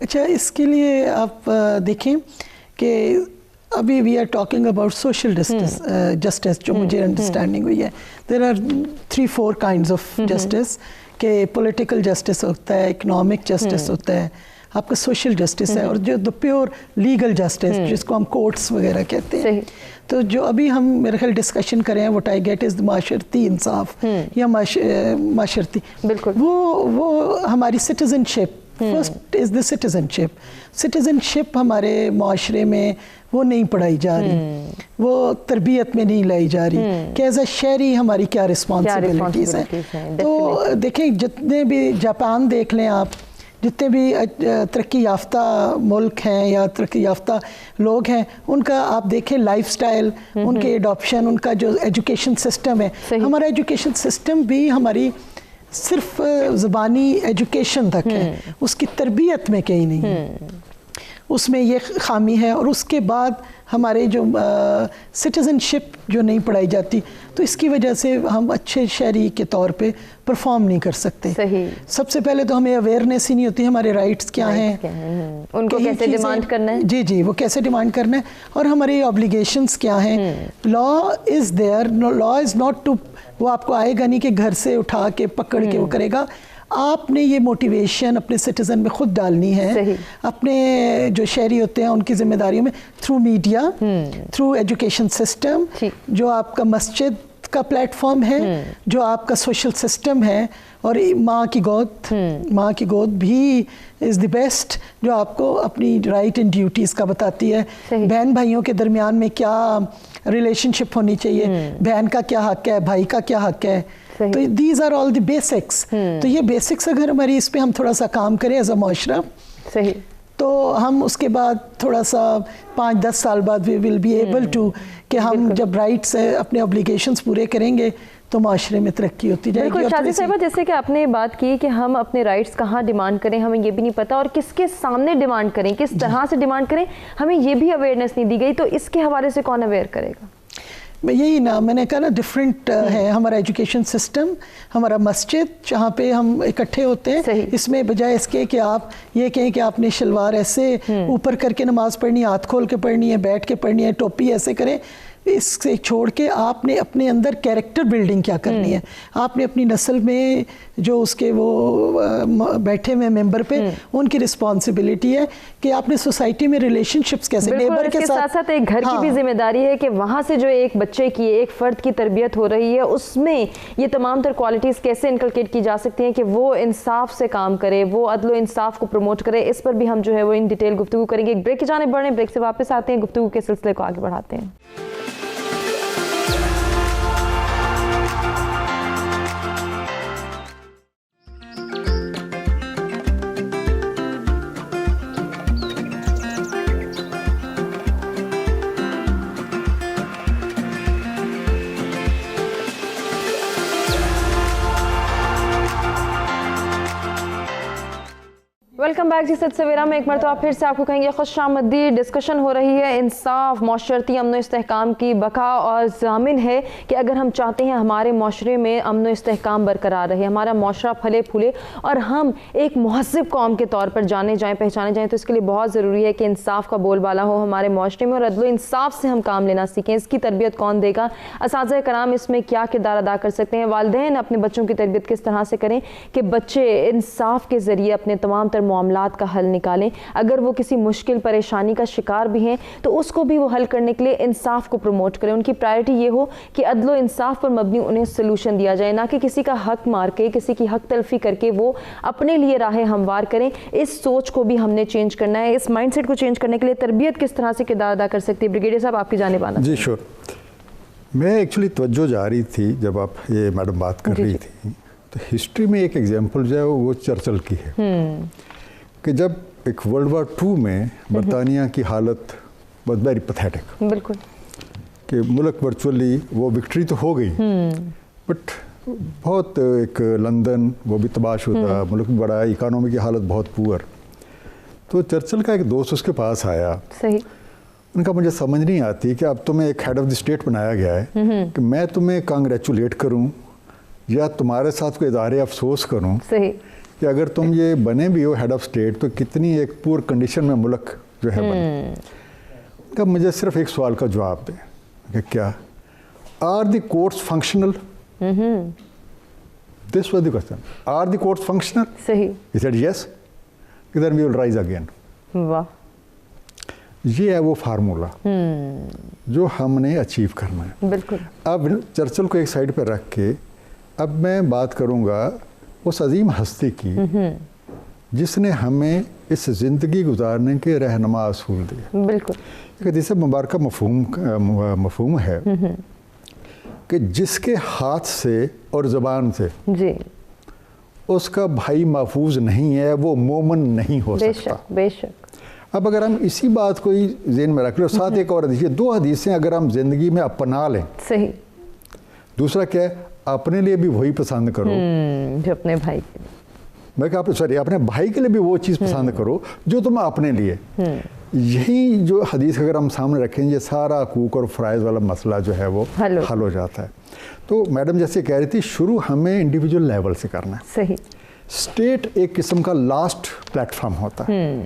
اچھا، اس کے لیے آپ دیکھیں کہ ابھی we are talking about social justice جو مجھے انڈرسٹینڈنگ ہوئی ہے. There are 3-4 kinds of justice کہ پولیٹیکل جسٹس ہوتا ہے، اکنامک جسٹس ہوتا ہے، آپ کا سوشل جسٹس ہے، اور جو دا پیور لیگل جسٹس جس کو ہم کورٹس وغیرہ کہتے ہیں. تو جو ابھی ہم میرے خیال ڈسکشن کریں ہیں وٹ آئی گیٹ از معاشرتی انصاف یا معاشرتی، بالکل وہ ہماری citizenship. First is the citizenship. Citizenship ہمارے معاشرے میں وہ نہیں پڑھائی جا رہی، وہ تربیت میں نہیں لائی جا رہی کہ ایز اے شہری ہماری کیا رسپانسبلٹیز ہیں. تو دیکھیں جتنے بھی جاپان دیکھ لیں آپ، جتنے بھی ترقی یافتہ ملک ہیں یا ترقی یافتہ لوگ ہیں، ان کا آپ دیکھیں لائف سٹائل، ان کے ایڈاپشن، ان کا جو ایجوکیشن سسٹم ہے. ہمارا ایجوکیشن سسٹم بھی ہماری صرف زبانی ایجوکیشن تک ہے، اس کی تربیت میں کہیں نہیں. उसमें ये खामी है, और उसके बाद हमारे जो सिटीज़नशिप जो नहीं पढ़ाई जाती, तो इसकी वजह से हम अच्छे शहरी के तौर पे परफॉर्म नहीं कर सकते। सही। सबसे पहले तो हमें अवेयरनेस ही नहीं होती हमारे राइट्स क्या हैं, उनको कैसे डिमांड करना है। जी जी, वो कैसे डिमांड करना है, और हमारी ऑब्लिगेशंस क्या हैं। Law is there, law is not to, वो आपको आएगा नहीं कि घर से उठा के पकड़ के वो करेगा। आपने ये मोटिवेशन अपने सिटीज़न में खुद डालनी है, अपने जो शहरी होते हैं उनकी जिम्मेदारियों में, through media, through education system, जो आपका मस्जिद का प्लेटफॉर्म है, जो आपका सोशल सिस्टम है, और माँ की गोद भी इज़ द बेस्ट, जो आपको अपनी राइट एंड ड्यूटीज़ का बताती है। बहन भाइयों के दरमियान में क्या रिलेशनशिप होनी चाहिए, बहन का क्या हक है, भाई का क्या हक है, तो these are all the basics. तो ये बेसिक्स अगर हमारी इस पे हम थोड़ा सा काम करें एज अ माशरा, सही, तो हम उसके बाद थोड़ा सा 5-10 साल बाद we will be able to, कि हम जब राइट्स अपने ऑब्लिगेशंस पूरे करेंगे तो माशरे में तरक्की होती जाएगी। बिल्कुल शादी साहिबा, जैसे कि आपने बात की कि हम अपने राइट्स कहाँ डिमांड करें, हमें ये भी नहीं पता, और किसके सामने डिमांड करें, किस तरह से डिमांड करें, हमें ये भी अवेयरनेस नहीं दी गई। तो इसके हवाले से कौन अवेयर करेगा? यही ना, मैंने कहा ना, डिफरेंट है हमारा एजुकेशन सिस्टम, हमारा मस्जिद जहाँ पे हम इकट्ठे होते हैं, इसमें बजाय इसके कि आप ये कहें कि आपने शलवार ऐसे ऊपर करके नमाज पढ़नी है, हाथ खोल के पढ़नी है, बैठ के पढ़नी है, टोपी ऐसे करें, इससे छोड़ के आपने अपने अंदर कैरेक्टर बिल्डिंग क्या करनी है। आपने अपनी नस्ल में जो उसके वो बैठे हुए मेंबर पे उनकी रिस्पॉन्सिबिलिटी है कि आपने सोसाइटी में रिलेशनशिप्स कैसे, नेबर के साथ एक घर की भी जिम्मेदारी है कि वहाँ से जो एक बच्चे की, एक फ़र्द की तरबियत हो रही है, उसमें ये तमाम तर क्वालिटीज़ कैसे इनकलकेट की जा सकती हैं कि वो इंसाफ से काम करे, वो अदल इंसाफ को प्रमोट करे। इस पर भी हम जो है वो इन डिटेल गुफ्तगू करेंगे। एक ब्रेक की जाने बढ़े, ब्रेक से वापस आते हैं, गुफ्तगू के सिलसिले को आगे बढ़ाते हैं। वेलकम बैक जी। सत सवेरा में एक मरतबा फिर से आपको कहेंगे खुशामदीद। डिस्कशन हो रही है इंसाफ, माशरती अमन इस्तेहकाम की बका, और ज़ामिन है कि अगर हम चाहते हैं हमारे माशरे में अमन इस्तेहकाम बरकरार रहे, हमारा माशरा फले फूले और हम एक महज़्ज़ब कौम के तौर पर जाने जाएँ, पहचाने जाएँ, तो इसके लिए बहुत ज़रूरी है कि इंसाफ का बोलबाला हो हमारे माशरे में और अदल इंसाफ से हम काम लेना सीखें। इसकी तरबियत कौन देगा? असातिज़ा कराम इसमें क्या किरदार अदा कर सकते हैं? वालिदैन अपने बच्चों की तरबियत किस तरह से करें कि बच्चे इंसाफ के ज़रिए अपने तमाम तर मामलात का हल निकालें? अगर वो किसी मुश्किल परेशानी का शिकार भी हैं तो उसको भी वो हल करने के लिए इंसाफ को प्रमोट करें। उनकी प्रायोरिटी ये हो कि अदल इंसाफ पर मबनी उन्हें सोल्यूशन दिया जाए, ना कि किसी का हक मार के, किसी की हक तलफी करके वो अपने लिए राहें हमवार करें। इस सोच को भी हमने चेंज करना है। इस माइंडसेट को चेंज करने के लिए तरबियत किस तरह से किरदार अदा कर सकती है? ब्रिगेडियर साहब, आपकी जानिब आना। जी श्योर। मैं एक्चुअली तवज्जो जा रही थी जब आप ये मैडम बात कर रही थी, तो हिस्ट्री में एक एग्जाम्पल जो है वो चर्चिल की है कि जब एक वर्ल्ड वार 2 में बरतानिया की हालत बहुत वेरी पैथेटिक, बिल्कुल, कि मुल्क वर्चुअली वो विक्ट्री तो हो गई बट बहुत एक लंदन वो भी तबाहशुदा, मुल्क बड़ा, इकानमी की हालत बहुत पुअर। तो चर्चिल का एक दोस्त उसके पास आया, सही, उनका मुझे समझ नहीं आती कि अब तुम्हें एक हेड ऑफ द स्टेट बनाया गया है कि मैं तुम्हें कांग्रेचुलेट करूं या तुम्हारे साथ कोई इदारे अफसोस करूं, सही, कि अगर तुम ये बने भी हो हेड ऑफ स्टेट तो कितनी एक पुअर कंडीशन में मुल्क जो है बने। तब मुझे सिर्फ एक सवाल का जवाब दें कि क्या are the courts functional? This was the question, are the courts functional? सही, he said yes, then we will rise again. वाह, ये है वो फार्मूला जो हमने अचीव करना है। बिल्कुल। अब चर्चिल को एक साइड पर रख के अब मैं बात करूंगा उस अजीम हस्ती की जिसने हमें इस ज़िंदगी गुजारने के रहनुमा असूल दिए। बिल्कुल। एक हदीस मुबारक मफहूम है कि जिसके हाथ से और ज़बान से जी उसका भाई महफूज नहीं है वो मोमन नहीं हो सकता। बेशक, बेशक। अब अगर हम इसी बात को ही ज़हन में रख लें, साथ एक और हदीस, 2 हदीसें अगर हम ज़िंदगी में अपना लें, सही, दूसरा क्या है, अपने लिए भी वही पसंद करो जो अपने भाई के लिए। मैं कहा सॉरी अपने भाई के लिए भी वो चीज़ पसंद करो जो तुम अपने लिए। यही जो हदीस अगर हम सामने रखें, ये सारा हकूक और फ़राइज़ वाला मसला जो है वो हल हो जाता है। तो मैडम जैसे कह रही थी, शुरू हमें इंडिविजुअल लेवल से करना है। सही। स्टेट एक किस्म का लास्ट प्लेटफॉर्म होता है।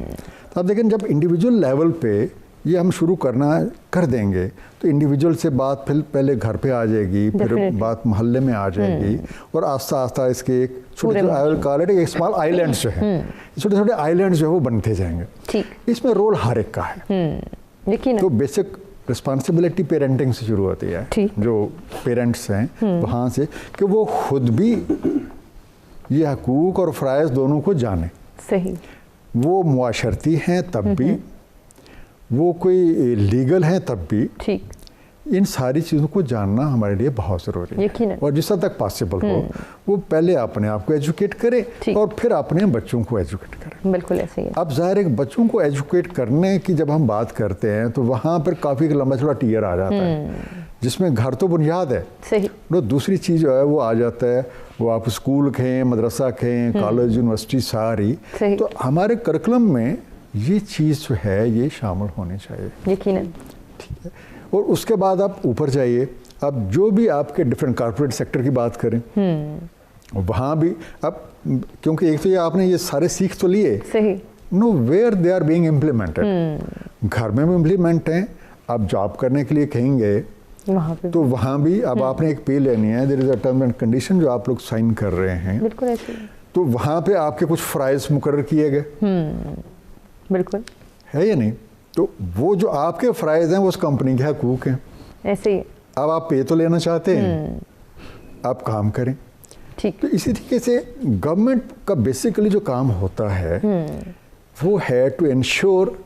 तो अब देखें, जब इंडिविजुअल लेवल पे ये हम शुरू कर देंगे तो इंडिविजुअल से बात फिर पहले घर पे आ जाएगी, फिर बात मोहल्ले में आ जाएगी, और आस्ता आस्ता इसके एक छोटे छोटे एक स्मॉल आइलैंड्स जो है, छोटे छोटे आइलैंड्स जो है वो बनते जाएंगे। इसमें रोल हर एक का है। तो बेसिक रिस्पॉन्सिबिलिटी पेरेंटिंग से शुरू होती है, जो पेरेंट्स हैं वहाँ से, कि वो खुद भी ये हकूक और फ़राइज़ दोनों को जाने। सही। वो मुआशरती हैं तब भी, वो कोई लीगल है तब भी, ठीक, इन सारी चीज़ों को जानना हमारे लिए बहुत ज़रूरी है। और जिस हद तक पॉसिबल हो वो पहले अपने आप को एजुकेट करे और फिर अपने बच्चों को एजुकेट करे। बिल्कुल ऐसे ही। अब ज़ाहिर है बच्चों को एजुकेट करने की जब हम बात करते हैं तो वहाँ पर काफ़ी लंबा चौड़ा टियर आ जाता है, जिसमें घर तो बुनियाद है। सही। तो दूसरी चीज़ जो है वो आ जाता है, वो आप स्कूल कहें, मदरसा कहें, कॉलेज, यूनिवर्सिटी सारी। तो हमारे करिकुलम में ये चीज़ जो है ये शामिल होनी चाहिए, यकीनन। ठीक है। और उसके बाद आप ऊपर जाइए, अब जो भी आपके डिफरेंट कॉर्पोरेट सेक्टर की बात करें, वहाँ भी अब, क्योंकि एक तो ये आपने ये सारे सीख तो लिए, सही, nowhere they are being implemented. घर में भी इम्प्लीमेंट हैं, आप जॉब करने के लिए कहेंगे तो वहाँ भी अब आपने एक पे लेनी है, there is a term and condition जो आप लोग साइन कर रहे हैं। बिल्कुल ऐसे। तो वहाँ पे आपके कुछ फ़राइज़ मुकर्रर किए गए, बिल्कुल है या नहीं? तो वो जो आपके फ़राइज़ हैं वो उस कंपनी के हकूक़ हैं, ऐसे ही। अब आप पे तो लेना चाहते हैं, आप काम करें। ठीक। तो इसी तरीके से गवर्नमेंट का बेसिकली जो काम होता है वो है to ensure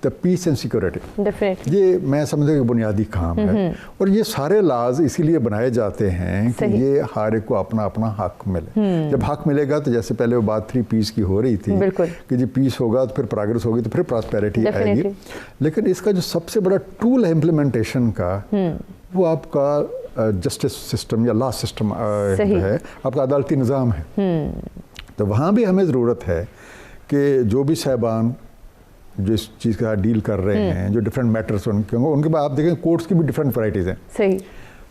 the peace and security. ये मैं समझता हूँ कि बुनियादी काम है, और ये सारे लाज इसीलिए बनाए जाते हैं कि ये हर एक को अपना अपना हक मिले। जब हक मिलेगा तो जैसे पहले वो बात 3 पीस की हो रही थी कि जी पीस होगा तो फिर प्रोग्रेस होगी तो फिर प्रॉस्पेरिटी आएगी। लेकिन इसका जो सबसे बड़ा टूल है इम्प्लीमेंटेशन का वो आपका जस्टिस सिस्टम या लॉ सिस्टम है, आपका अदालती निज़ाम है। तो वहाँ भी हमें ज़रूरत है कि जो भी साहिबान जो इस चीज़ के साथ डील कर रहे हैं, जो डिफरेंट मैटर्स उनके बाद आप देखें कोर्ट्स की भी डिफरेंट वैराइटीज़ हैं। सही।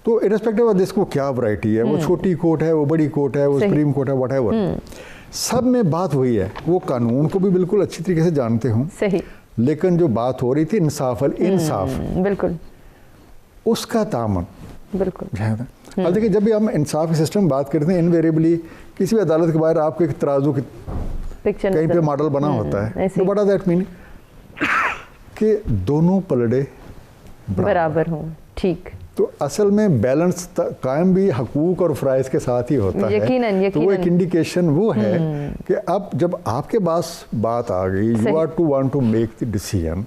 तो इररिस्पेक्टिव ऑफ दिस को क्या वैरायटी है, वो छोटी कोर्ट है, वो बड़ी कोर्ट है, वो सुप्रीम कोर्ट है, व्हाटएवर, सब में बात वही है। वो कानून को भी बिल्कुल अच्छी तरीके से जानते हों, सही, लेकिन जो बात हो रही थी इंसाफ इंसाफ, बिल्कुल उसका तामन, बिल्कुल। अब देखिए जब भी हम इंसाफ के सिस्टम में बात करते हैं, इनवेरिएबली किसी भी अदालत के बाहर आपको एक तराजू की कहीं पे मॉडल बना होता है, तो व्हाट डज दैट मीन कि दोनों पलड़े बराबर हों। ठीक। तो असल में बैलेंस कायम भी हकूक और फ़राइज़ के साथ ही होता है। तो वो एक इंडिकेशन वो है कि अब जब आपके पास बात आ गई, you are to want to make the decision,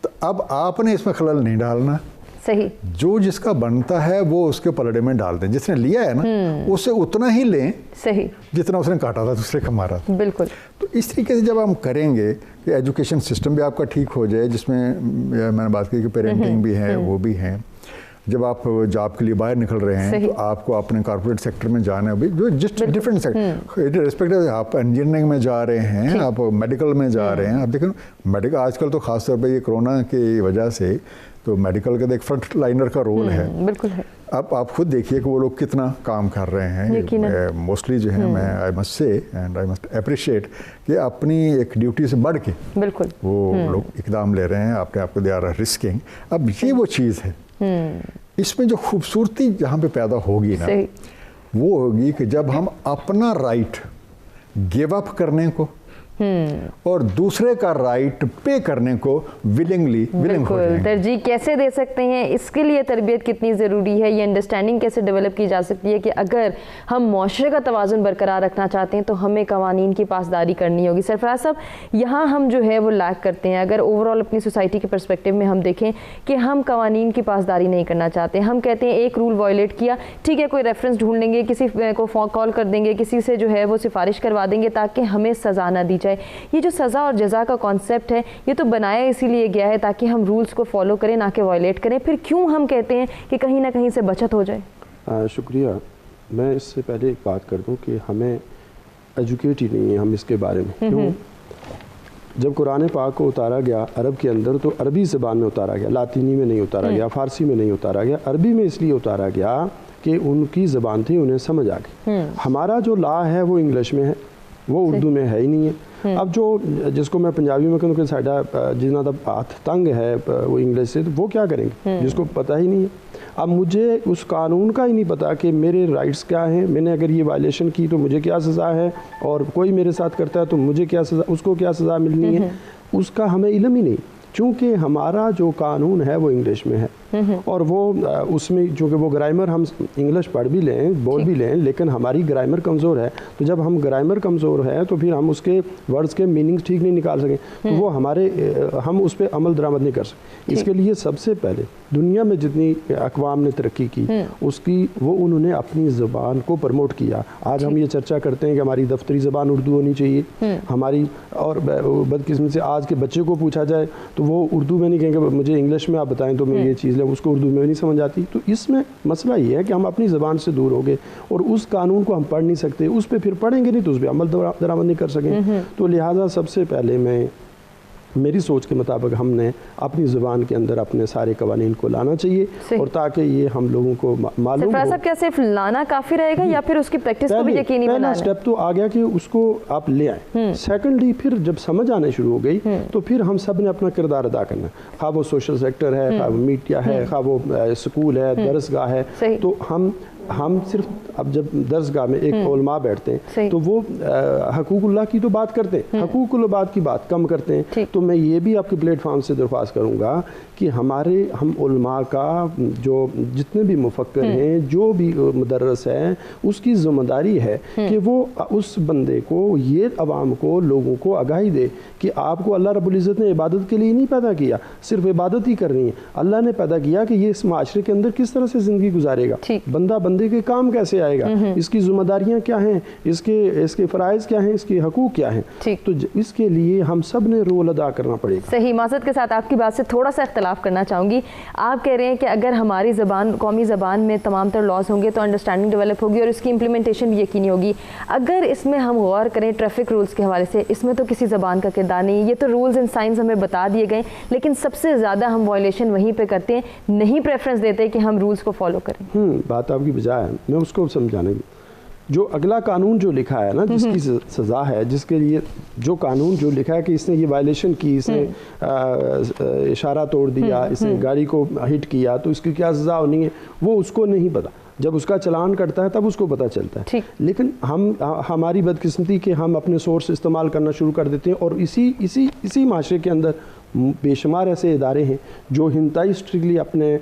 तो अब आपने इसमें खलल नहीं डालना। सही। जो जिसका बनता है वो उसके पलड़े में डाल दें। जिसने लिया है ना उसे उतना ही लें, सही, जितना उसने काटा था, दूसरे का मारा था। बिल्कुल। तो इस तरीके से जब हम करेंगे कि एजुकेशन सिस्टम भी आपका ठीक हो जाए, जिसमें मैंने बात की कि पेरेंटिंग भी है, वो भी है। जब आप जॉब के लिए बाहर निकल रहे हैं तो आपको अपने कॉर्पोरेट सेक्टर में जाना है, जो जस्ट डिफरेंट सेक्टर, रिस्पेक्टिव आप इंजीनियरिंग में जा रहे हैं, आप मेडिकल में जा रहे हैं। आप देखें मेडिकल आजकल तो खासतौर पर ये कोरोना की वजह से तो मेडिकल का एक फ्रंट लाइनर का रोल है, बिल्कुल है। अब आप खुद देखिए कि वो लोग कितना काम कर रहे हैं। मोस्टली जो है मैं I must say and I must appreciate कि अपनी एक ड्यूटी से बढ़ के बिल्कुल वो लोग इकदाम ले रहे हैं, अपने आप को दे आर रिस्किंग। अब ये वो चीज़ है, इसमें जो खूबसूरती जहाँ पे पैदा होगी ना, वो होगी कि जब हम अपना राइट गिव अप करने को और दूसरे का राइट पे करने को विलिंग हो जाएंगे। तरजीह कैसे दे सकते हैं, इसके लिए तरबियत कितनी ज़रूरी है, ये अंडरस्टैंडिंग कैसे डेवलप की जा सकती है कि अगर हम मुआशरे का तवाज़ुन बरकरार रखना चाहते हैं तो हमें कवानीन की पासदारी करनी होगी। सरफराज साहब, यहाँ हम जो है वो लैक करते हैं। अगर ओवरऑल अपनी सोसाइटी के परस्पेक्टिव में हम देखें कि हम कवानीन की पासदारी नहीं करना चाहते, हम कहते हैं एक रूल वायलेट किया, ठीक है, कोई रेफरेंस ढूंढ लेंगे, किसी को कॉल कर देंगे, किसी से जो है वो सिफारिश करवा देंगे ताकि हमें सज़ा ना दी। ये जो सज़ा और जज़ा का कॉन्सेप्ट है ये तो बनाया इसीलिए गया है ताकि हम रूल्स को फॉलो करें, ना कि वायलेट करें। फिर क्यों हम कहते हैं कि कहीं ना कहीं से बचत हो जाए? शुक्रिया। मैं इससे पहले एक बात कर दूं कि हमें ایجوکیٹ ہی نہیں ہیں ہم اس کے بارے میں. کیوں؟ جب قرآن پاک کو اتارا گیا عرب کے اندر تو عربی زبان میں اتارا گیا, لاطینی میں نہیں اتارا گیا, فارسی میں نہیں اتارا گیا, عربی میں اس لیے اتارا گیا کہ ان کی زبان تھی, انہیں سمجھ آ گئی. ہمارا جو لا ہے وہ انگلش میں ہے, وہ اردو میں ہے ہی نہیں ہے. اب جو جس کو میں پنجابی میں کہوں کہ ساڈا جنہاں دا ہاتھ تنگ ہے وہ انگلش سے, تو وہ کیا کریں گے جس کو پتہ ہی نہیں ہے. اب مجھے اس قانون کا ہی نہیں پتا کہ میرے رائٹس کیا ہیں, میں نے اگر یہ وائلیشن کی تو مجھے کیا سزا ہے, اور کوئی میرے ساتھ کرتا ہے تو مجھے کیا سزا, اس کو کیا سزا ملنی ہے, اس کا ہمیں علم ہی نہیں. چونکہ ہمارا جو قانون ہے وہ انگلش میں ہے, اور وہ اس میں چونکہ وہ گرامر ہم انگلش پڑھ بھی لیں بول بھی لیں, لیکن ہماری گرامر کمزور ہے. تو جب ہم گرامر کمزور ہے تو پھر ہم اس کے ورڈز کے میننگز ٹھیک نہیں نکال سکیں, تو وہ ہم اس پہ عمل درآمد نہیں کر سکیں. اس کے لیے سب سے پہلے دنیا میں جتنی اقوام نے ترقی کی اس کی وہ انہوں نے اپنی زبان کو پروموٹ کیا. آج ہم یہ چرچا کرتے ہیں کہ ہماری دفتری زبان اردو ہونی چاہیے ہماری, اور بدقسمتی سے آج کے بچے کو پوچھا جائے تو وہ اردو میں نہیں کہیں گے, مجھے انگلش میں آپ بتائیں تو میں یہ چیز لیں, اس کو اردو میں نہیں سمجھ آتی. تو اس میں مسئلہ یہ ہے کہ ہم اپنی زبان سے دور ہو گئے اور اس قانون کو ہم پڑھ نہیں سکتے, اس پہ پھر پڑھیں گے نہیں تو اس پہ عمل درآمد نہیں کر سکیں. تو لہٰذا سب سے پہلے میری سوچ کے مطابق ہم نے اپنی زبان کے اندر اپنے سارے قوانین کو لانا چاہیے, اور تاکہ یہ ہم لوگوں کو معلوم ہو. صاحب کیا صرف لانا کافی رہے گا یا پھر اس کی پریکٹس کو بھی یقینی بنانا ہے؟ پہلا سٹیپ تو آ گیا کہ اس کو آپ لے آئیں. سیکنڈلی پھر جب سمجھ آنے شروع ہو گئی تو پھر ہم سب نے اپنا کردار ادا کرنا ہے, خواہ وہ سوشل سیکٹر ہے, خواہ وہ میڈیا ہے, خواہ وہ اسکول ہے, درسگاہ ہے. تو ہم صرف اب جب درسگاہ میں ایک علماء بیٹھتے ہیں تو وہ حقوق اللہ کی تو بات کرتے ہیں, حقوق العباد کی بات کم کرتے ہیں. تو میں یہ بھی آپ کے پلیٹ فارم سے درخواست کروں گا کہ ہم علماء کا جو جتنے بھی مفکر ہیں, جو بھی مدرس ہیں, اس کی ذمہ داری ہے کہ وہ اس بندے کو, یہ عوام کو, لوگوں کو آگاہی دے کہ آپ کو اللہ رب العزت نے عبادت کے لیے نہیں پیدا کیا, صرف عبادت ہی کرنی ہے. اللہ نے پیدا کیا کہ یہ اس معاشرے کے اندر کس طرح سے زندگی گزارے گا, بندہ بندے کے کام کیسے آئے گا, اس کی ذمہ داریاں کیا ہیں, اس کے فرائض کیا ہیں, اس کے حقوق کیا ہیں. تو اس کے لیے ہم سب نے رول ادا کرنا پڑے گا. صحیح. معذرت کے ساتھ آپ کی بات سے تھوڑا سا اختلاف کرنا چاہوں گی. آپ کہہ رہے ہیں کہ اگر ہماری زبان, قومی زبان میں تمام تر لاز ہوں گے تو انڈرسٹینڈنگ ڈیولپ ہوگی اور اس کی امپلیمنٹیشن بھی یقینی ہوگی. اگر اس میں ہم غور کریں ٹریفک رولز کے حوالے سے, اس میں تو کسی زبان کا کردار نہیں, یہ تو رولز اینڈ سائنس ہمیں بتا دیے گئے, لیکن سب سے زیادہ ہم وائلیشن وہیں پہ کرتے ہیں, نہیں پریفرنس دیتے کہ ہم رولز کو فالو کریں. بات آپ کی بجائے میں اس کو سمجھانے کی, جو اگلا قانون جو لکھا ہے نا, جس کی سزا ہے, جس کے لیے جو قانون جو لکھا ہے کہ اس نے یہ وائلیشن کی, اس نے اشارہ توڑ دیا, اس نے گاڑی کو ہٹ کیا, تو اس کی کیا سزا ہونی ہے وہ اس کو نہیں پتا. جب اس کا چلان کٹتا ہے تب اس کو پتہ چلتا ہے. لیکن ہماری بدقسمتی کہ ہم اپنے سورس استعمال کرنا شروع کر دیتے ہیں, اور اسی معاشرے کے اندر بے شمار ایسے ادارے ہیں جو انتہائی اسٹرکٹلی اپنے,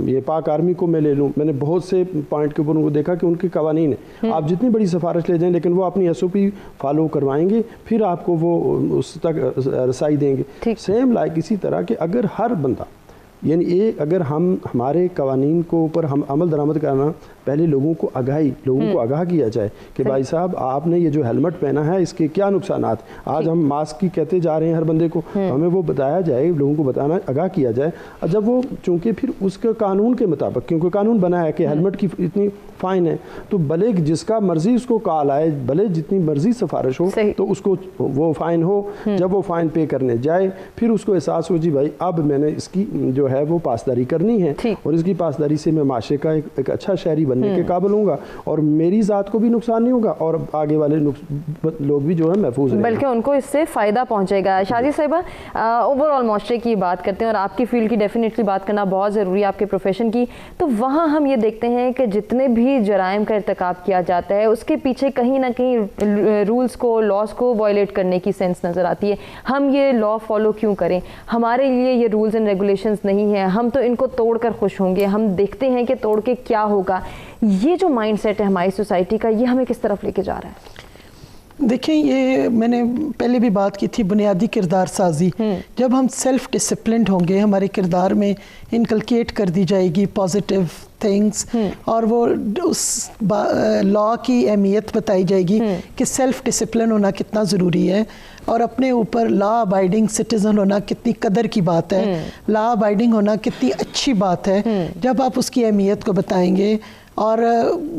یہ پاک آرمی کو میں لے لوں, میں نے بہت سے پوائنٹ کے اوپر ان کو دیکھا کہ ان کے قوانین ہیں, آپ جتنی بڑی سفارش لے جائیں لیکن وہ اپنی SOP فالو کروائیں گے, پھر آپ کو وہ اس تک رسائی دیں گے. سیم لائک اسی طرح کہ اگر ہر بندہ, یعنی اگر ہمارے قوانین کو اوپر ہم عمل درآمد کرنا, پہلے لوگوں کو آگاہ کیا جائے کہ بھائی صاحب آپ نے یہ جو ہیلمٹ پہنا ہے اس کے کیا نقصانات. آج ہم ماسک کی کہتے جا رہے ہیں ہر بندے کو, ہمیں وہ بتایا جائے, لوگوں کو بتانا, آگاہ کیا جائے. اور جب وہ چونکہ پھر اس کے قانون کے مطابق, کیونکہ قانون بنا ہے کہ ہیلمٹ کی اتنی فائن ہے, تو بھلے جس کا مرضی اس کو کال آئے, بھلے جتنی مرضی سفارش ہو, تو اس کو وہ فائن ہو. جب وہ فائن پے کرنے جائے پھر اس کو احساس ہو جی بھائی اب میں نے اس کی جو ہے وہ پاسداری کرنی ہے, اور اس کی پاسداری سے میں معاشرے کا ایک اچھا شہری بننے کے قابل ہوں گا, اور میری ذات کو بھی نقصان نہیں ہوگا, اور آگے والے لوگ بھی جو ہے محفوظ رہیں گے, بلکہ ان کو اس سے فائدہ پہنچے گا. شادی صاحبہ, اوور آل معاشرے کی بات کرتے ہیں, اور آپ کی فیلڈ کی ڈیفینیٹلی بات کرنا بہت ضروری ہے, آپ کے پروفیشن کی. تو وہاں ہم یہ دیکھتے ہیں کہ جتنے بھی جرائم کا ارتکاب کیا جاتا ہے اس کے پیچھے کہیں نہ کہیں رولز کو, لاز کو وائلیٹ کرنے کی سینس نظر آتی ہے. ہم یہ لا فالو کیوں کریں, ہمارے لیے یہ رولز اینڈ ریگولیشنز نہیں ہیں, ہم تو ان کو توڑ کر خوش ہوں گے, ہم دیکھتے ہیں کہ توڑ کے کیا ہوگا. یہ جو مائنڈ سیٹ ہے ہماری سوسائٹی کا, یہ ہمیں کس طرف لے کے جا رہا ہے؟ دیکھیں, یہ میں نے پہلے بھی بات کی تھی, بنیادی کردار سازی. جب ہم سیلف ڈسپلنڈ ہوں گے, ہمارے کردار میں انکلکیٹ کر دی جائے گی پازیٹیو تھنگس, اور وہ اس لا کی اہمیت بتائی جائے گی کہ سیلف ڈسپلن ہونا کتنا ضروری ہے, اور اپنے اوپر لا ابائڈنگ سٹیزن ہونا کتنی قدر کی بات ہے, لا ابائڈنگ ہونا کتنی اچھی بات ہے. جب آپ اس کی اہمیت کو بتائیں گے, اور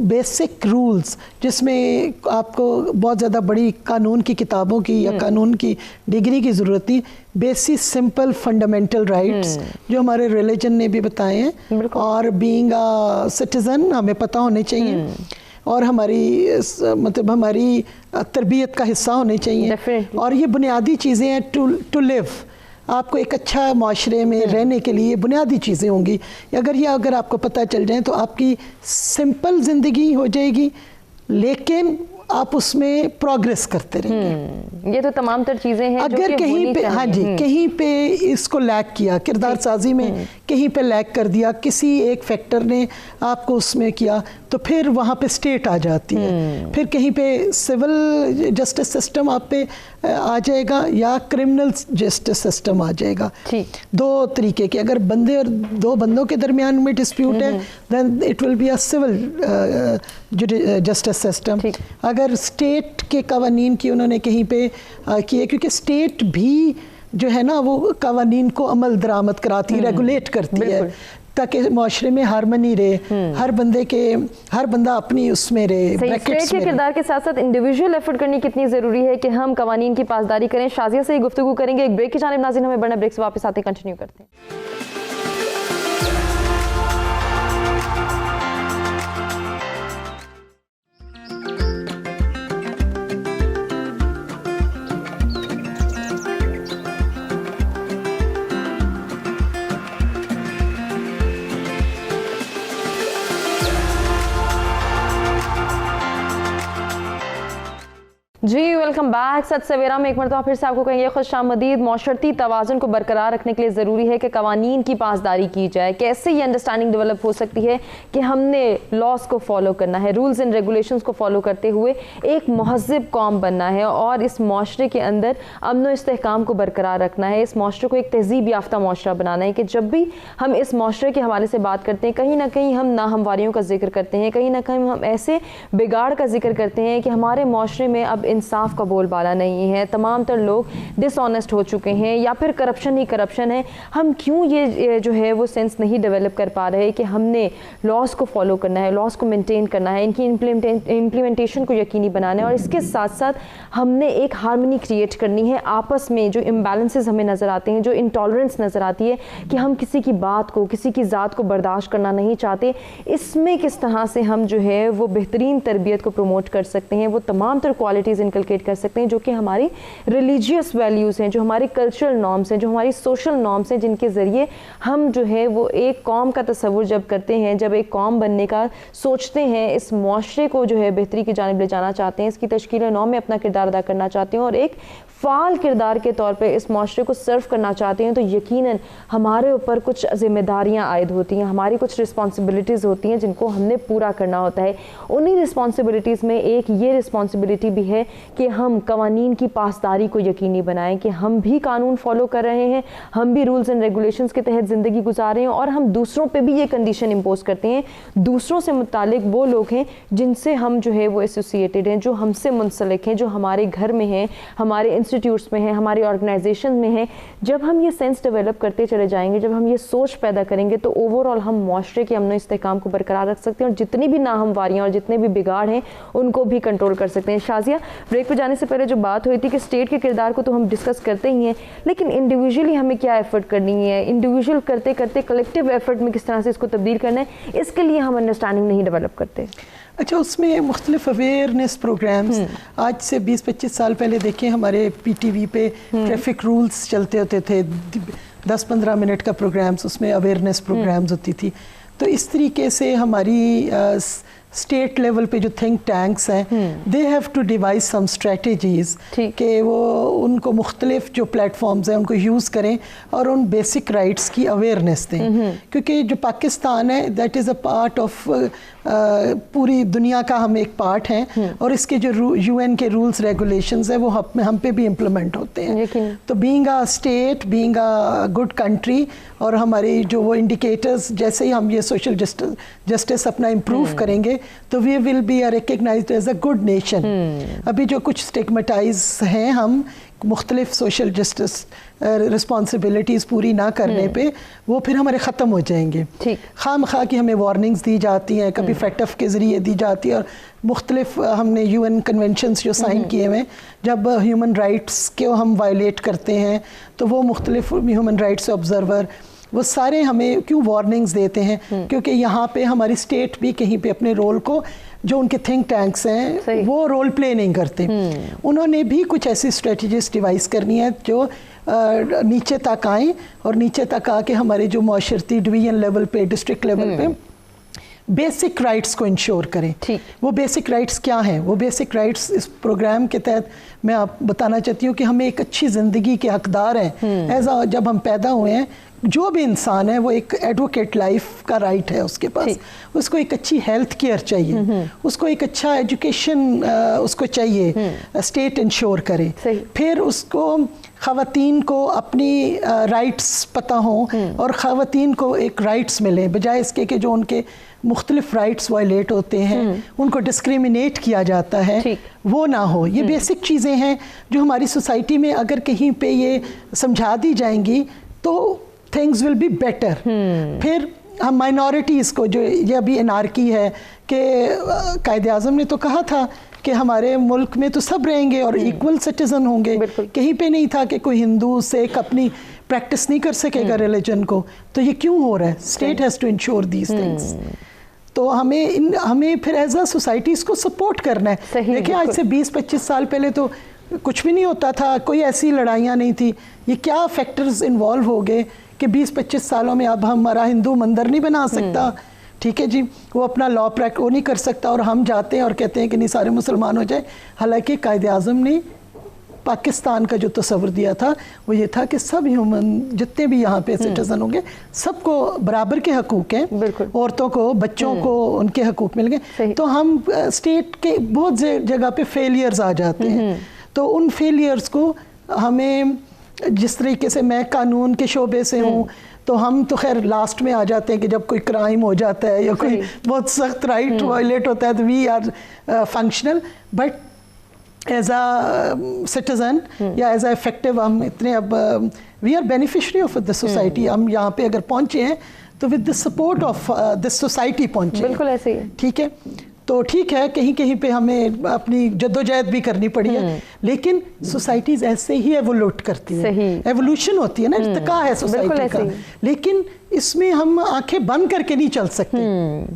بیسک رولز جس میں آپ کو بہت زیادہ بڑی قانون کی کتابوں کی یا قانون کی ڈگری کی ضرورت نہیں، بیسک سمپل فنڈامنٹل رائٹس جو ہمارے ریلیجن نے بھی بتائے ہیں، اور بینگ اے سٹیزن ہمیں پتہ ہونے چاہیے، اور ہماری مطلب ہماری تربیت کا حصہ ہونے چاہیے، اور یہ بنیادی چیزیں ہیں ٹو لیو. آپ کو ایک اچھا معاشرے میں رہنے کے لیے بنیادی چیزیں ہوں گی، اگر آپ کو پتہ چل جائیں تو آپ کی سمپل زندگی ہو جائے گی، لیکن آپ اس میں پروگریس کرتے رہیں گے. یہ تو تمام تر چیزیں ہیں اگر کہیں پہ کہیں پہ اس کو لیک کیا، کردار سازی میں کہیں پہ لیک کر دیا، کسی ایک فیکٹر نے آپ کو اس میں کیا، تو پھر وہاں پہ اسٹیٹ آ جاتی ہے، پھر کہیں پہ سول جسٹس سسٹم آپ پہ آ جائے گا یا کرمنل جسٹس سسٹم آ جائے گا. دو طریقے کے، اگر بندے اور دو بندوں کے درمیان میں ڈسپیوٹ ہے then it will be a civil justice system. اگر اسٹیٹ کے قوانین کی انہوں نے کہیں پہ کیے، کیونکہ اسٹیٹ بھی جو ہے نا وہ قوانین کو عمل درآمد کراتی، ریگولیٹ کرتی ہے تاکہ معاشرے میں ہارمنی رہے، ہر بندہ اپنی اس میں رہے. اسٹیٹ کے کردار کے ساتھ ساتھ انڈیویجول ایفرٹ کرنی کتنی ضروری ہے کہ ہم قوانین کی پاسداری کریں. شازیہ سے ہی گفتگو کریں گے. ایک بریک کی جانب ناظرین، ہمیں بڑھنا بریک سے واپس آتے کنٹینیو کرتے ہیں. جی ویلکم بیک. سچ سویرا میں ایک مرتبہ پھر سے آپ کو کہیں گے خوش آمدید. معاشرتی توازن کو برقرار رکھنے کے لیے ضروری ہے کہ قوانین کی پاسداری کی جائے. کیسے یہ انڈرسٹینڈنگ ڈیولپ ہو سکتی ہے کہ ہم نے لاز کو فالو کرنا ہے، رولز اینڈ ریگولیشنز کو فالو کرتے ہوئے ایک مہذب قوم بننا ہے، اور اس معاشرے کے اندر امن و استحکام کو برقرار رکھنا ہے، اس معاشرے کو ایک تہذیب یافتہ معاشرہ بنانا ہے کہ جب بھی ہم اس معاشرے کے حوالے سے بات کرتے ہیں کہیں نہ کہیں ہم ناہمواریوں کا ذکر کرتے ہیں، کہیں نہ کہیں ہم ایسے بگاڑ کا ذکر کرتے ہیں کہ ہمارے معاشرے میں اب انصاف کا بول بالا نہیں ہے، تمام تر لوگ ڈس آنیسٹ ہو چکے ہیں، یا پھر کرپشن ہی کرپشن ہے. ہم کیوں یہ جو ہے وہ سینس نہیں ڈیولپ کر پا رہے کہ ہم نے لاز کو فالو کرنا ہے، لاز کو مینٹین کرنا ہے، ان کی امپلیمنٹیشن کو یقینی بنانا ہے، اور اس کے ساتھ ساتھ ہم نے ایک ہارمنی کریٹ کرنی ہے آپس میں. جو امبیلنسز ہمیں نظر آتے ہیں، جو انٹالرنس نظر آتی ہے کہ ہم کسی کی بات کو، کسی کی ذات کو برداشت کرنا نہیں چاہتے، اس میں کس طرح سے ہم جو ہے وہ بہترین تربیت کو پروموٹ کر سکتے ہیں، وہ تمام تر کوالٹیز انکلکیٹ کر سکتے ہیں جو کہ ہماری ریلیجیس ویلیوز ہیں، جو ہماری کلچرل نارمز ہیں، جو ہماری سوشل نارمز ہیں، جن کے ذریعے ہم جو ہے وہ ایک قوم کا تصور جب کرتے ہیں، جب ایک قوم بننے کا سوچتے ہیں، اس معاشرے کو جو ہے بہتری کی جانب لے جانا چاہتے ہیں، اس کی تشکیل نو میں اپنا کردار ادا کرنا چاہتے ہیں، اور ایک فعال کردار کے طور پہ اس معاشرے کو سرو کرنا چاہتے ہیں، تو یقیناً ہمارے اوپر کچھ ذمہ داریاں عائد ہوتی ہیں، ہماری کچھ رسپانسبلٹیز ہوتی ہیں جن کو ہم نے پورا کرنا ہوتا ہے. انہی رسپانسبلٹیز میں ایک یہ رسپانسبلٹی بھی ہے کہ ہم قوانین کی پاسداری کو یقینی بنائیں کہ ہم بھی قانون فالو کر رہے ہیں، ہم بھی رولز اینڈ ریگولیشنز کے تحت زندگی گزار رہے ہیں، اور ہم دوسروں پہ بھی یہ کنڈیشن امپوز کرتے ہیں. دوسروں سے متعلق وہ لوگ ہیں جن سے ہم جو ہے وہ ایسوسیٹیڈ ہیں، جو ہم سے منسلک ہیں، جو ہمارے گھر میں ہیں، ہمارے انسٹیٹیوٹس میں ہیں، ہماری آرگنائزیشن میں ہیں. جب ہم یہ سینس ڈیولپ کرتے چلے جائیں گے، جب ہم یہ سوچ پیدا کریں گے، تو اوور آل ہم معاشرے کے امن و استحکام کو برقرار رکھ سکتے ہیں، اور جتنی بھی ناہمواریاں اور جتنے بھی بگاڑ ہیں ان کو بھی کنٹرول کر سکتے ہیں. شازیہ، بریک پہ جانے سے پہلے جو بات ہوئی تھی کہ اسٹیٹ کے کردار کو تو ہم ڈسکس کرتے ہی ہیں، لیکن انڈیویجولی ہمیں کیا ایفرٹ کرنی ہے، انڈیویجول کرتے کرتے کلیکٹیو ایفرٹ میں کس طرح سے اس کو تبدیل کرنا ہے، اس کے لیے ہم انڈرسٹینڈنگ نہیں ڈیولپ کرتے. اچھا، اس میں مختلف اویئرنیس پروگرامز آج سے 20-25 سال پہلے دیکھیں ہمارے پی ٹی وی پہ ٹریفک رولز چلتے ہوتے تھے، 10-15 منٹ کا پروگرامز، اس میں اویئرنیس پروگرامز ہوتی تھی. تو اس طریقے سے ہماری اسٹیٹ لیول پہ جو تھنک ٹینکس ہیں they have to devise some strategies کہ وہ ان کو مختلف جو پلیٹ فارمز ہیں ان کو یوز کریں اور ان بیسک رائٹس کی اویئرنیس دیں. کیونکہ جو پاکستان ہے that is a part of پوری دنیا کا ہم ایک پارٹ ہیں، اور اس کے جو یو این کے رولز ریگولیشنز ہیں وہ ہم پہ بھی امپلیمنٹ ہوتے ہیں. تو being a state, being a good country, اور ہماری جو وہ انڈیکیٹرز جیسے ہی ہم یہ سوشل جسٹس اپنا امپروو کریں گے تو we will be recognized as a good nation. ابھی جو کچھ اسٹیگمیٹائز ہیں ہم मुख्तलिफ सोशल जस्टिस रिस्पॉन्सिबिलिटीज़ पूरी ना करने पे वो फिर हमारे ख़त्म हो जाएंगे। ठीक। खामखा की हमें वार्निंग्स दी जाती हैं, कभी फैक्टफ के ज़रिए दी जाती है, और मुख्तलिफ हमने UN कन्वेंशंस जो साइन किए हुए हैं, जब ह्यूमन राइट्स के हम वायलेट करते हैं तो वो मुख्तलिफ ह्यूमन राइट्स ऑब्जर्वर वो सारे हमें क्यों वार्निंग्स देते हैं, क्योंकि यहाँ पे हमारी स्टेट भी कहीं पे अपने रोल को, जो उनके थिंक टैंक्स हैं वो रोल प्ले नहीं करते। उन्होंने भी कुछ ऐसी स्ट्रेटजीज डिवाइस करनी है जो नीचे तक आए, और नीचे तक आके हमारे जो माशरती डिवीजन लेवल पे, डिस्ट्रिक्ट लेवल पे बेसिक राइट्स को इंश्योर करें। वो बेसिक राइट्स क्या हैं? वो बेसिक राइट्स इस प्रोग्राम के तहत मैं आप बताना चाहती हूँ कि हमें एक अच्छी ज़िंदगी के हकदार हैं। ऐसा जब हम पैदा हुए हैं, जो भी इंसान है वो एक एडवोकेट लाइफ का राइट है उसके पास। उसको एक अच्छी हेल्थ केयर चाहिए, उसको एक अच्छा एजुकेशन उसको चाहिए, स्टेट इंश्योर करे। फिर उसको ख़वातीन को अपनी राइट्स पता हों और ख़वातीन को एक राइट्स मिले, बजाय इसके कि जो उनके मुख्तलिफ राइट्स वायलेट होते हैं, उनको डिस्क्रिमिनेट किया जाता है, वो ना हो। ये बेसिक चीज़ें हैं जो हमारी सोसाइटी में अगर कहीं पे ये समझा दी जाएंगी तो थिंग्स विल बी बेटर। फिर हम माइनॉरिटीज़ को, जो ये अभी एनार्की है कि कायदे आज़म ने तो कहा था कि हमारे मुल्क में तो सब रहेंगे और इक्वल सिटीज़न होंगे, कहीं पे नहीं था कि कोई हिंदू सिख अपनी प्रैक्टिस नहीं कर सकेगा रिलीजन को। तो ये क्यों हो रहा है? State has to ensure these things. तो हमें फिर एज अ सोसाइटी इसको सपोर्ट करना है। देखिए आज से 20-25 साल पहले तो कुछ भी नहीं होता था, कोई ऐसी लड़ाइयाँ नहीं थी। ये क्या फैक्टर्स इन्वॉल्व हो गए कि 20-25 सालों में अब हमारा हिंदू मंदिर नहीं बना सकता, ठीक है जी, वो अपना लॉ वो नहीं कर सकता, और हम जाते हैं और कहते हैं कि नहीं सारे मुसलमान हो जाए। हालांकि कायदे आज़म ने पाकिस्तान का जो तस्वर दिया था वो ये था कि सब ह्यूमन जितने भी यहाँ पे सिटीजन होंगे सबको बराबर के हकूक़ हैं, औरतों को, बच्चों को उनके हकूक़ मिल गए। तो हम स्टेट के बहुत जगह पे फेलियर्स आ जाते हैं, तो उन फेलियर्स को हमें, जिस तरीके से मैं कानून के शोबे से हूँ तो हम तो खैर लास्ट में आ जाते हैं कि जब कोई क्राइम हो जाता है या कोई बहुत सख्त राइट वायलेट होता है तो we are functional, but as a citizen या एज अ इफेक्टिव हम इतने अब we are beneficiary of this society. हम यहाँ पे अगर पहुँचे हैं तो with the support of this society पहुँचे। बिल्कुल ऐसे ही, ठीक है। तो ठीक है, कहीं कहीं पे हमें अपनी जद्दोजहद भी करनी पड़ी है, लेकिन सोसाइटीज़ ऐसे ही एवोल्यूट करती है, एवोल्यूशन होती है ना, इर्तिका है सोसाइटी का। लेकिन इसमें हम आंखें बंद करके नहीं चल सकते।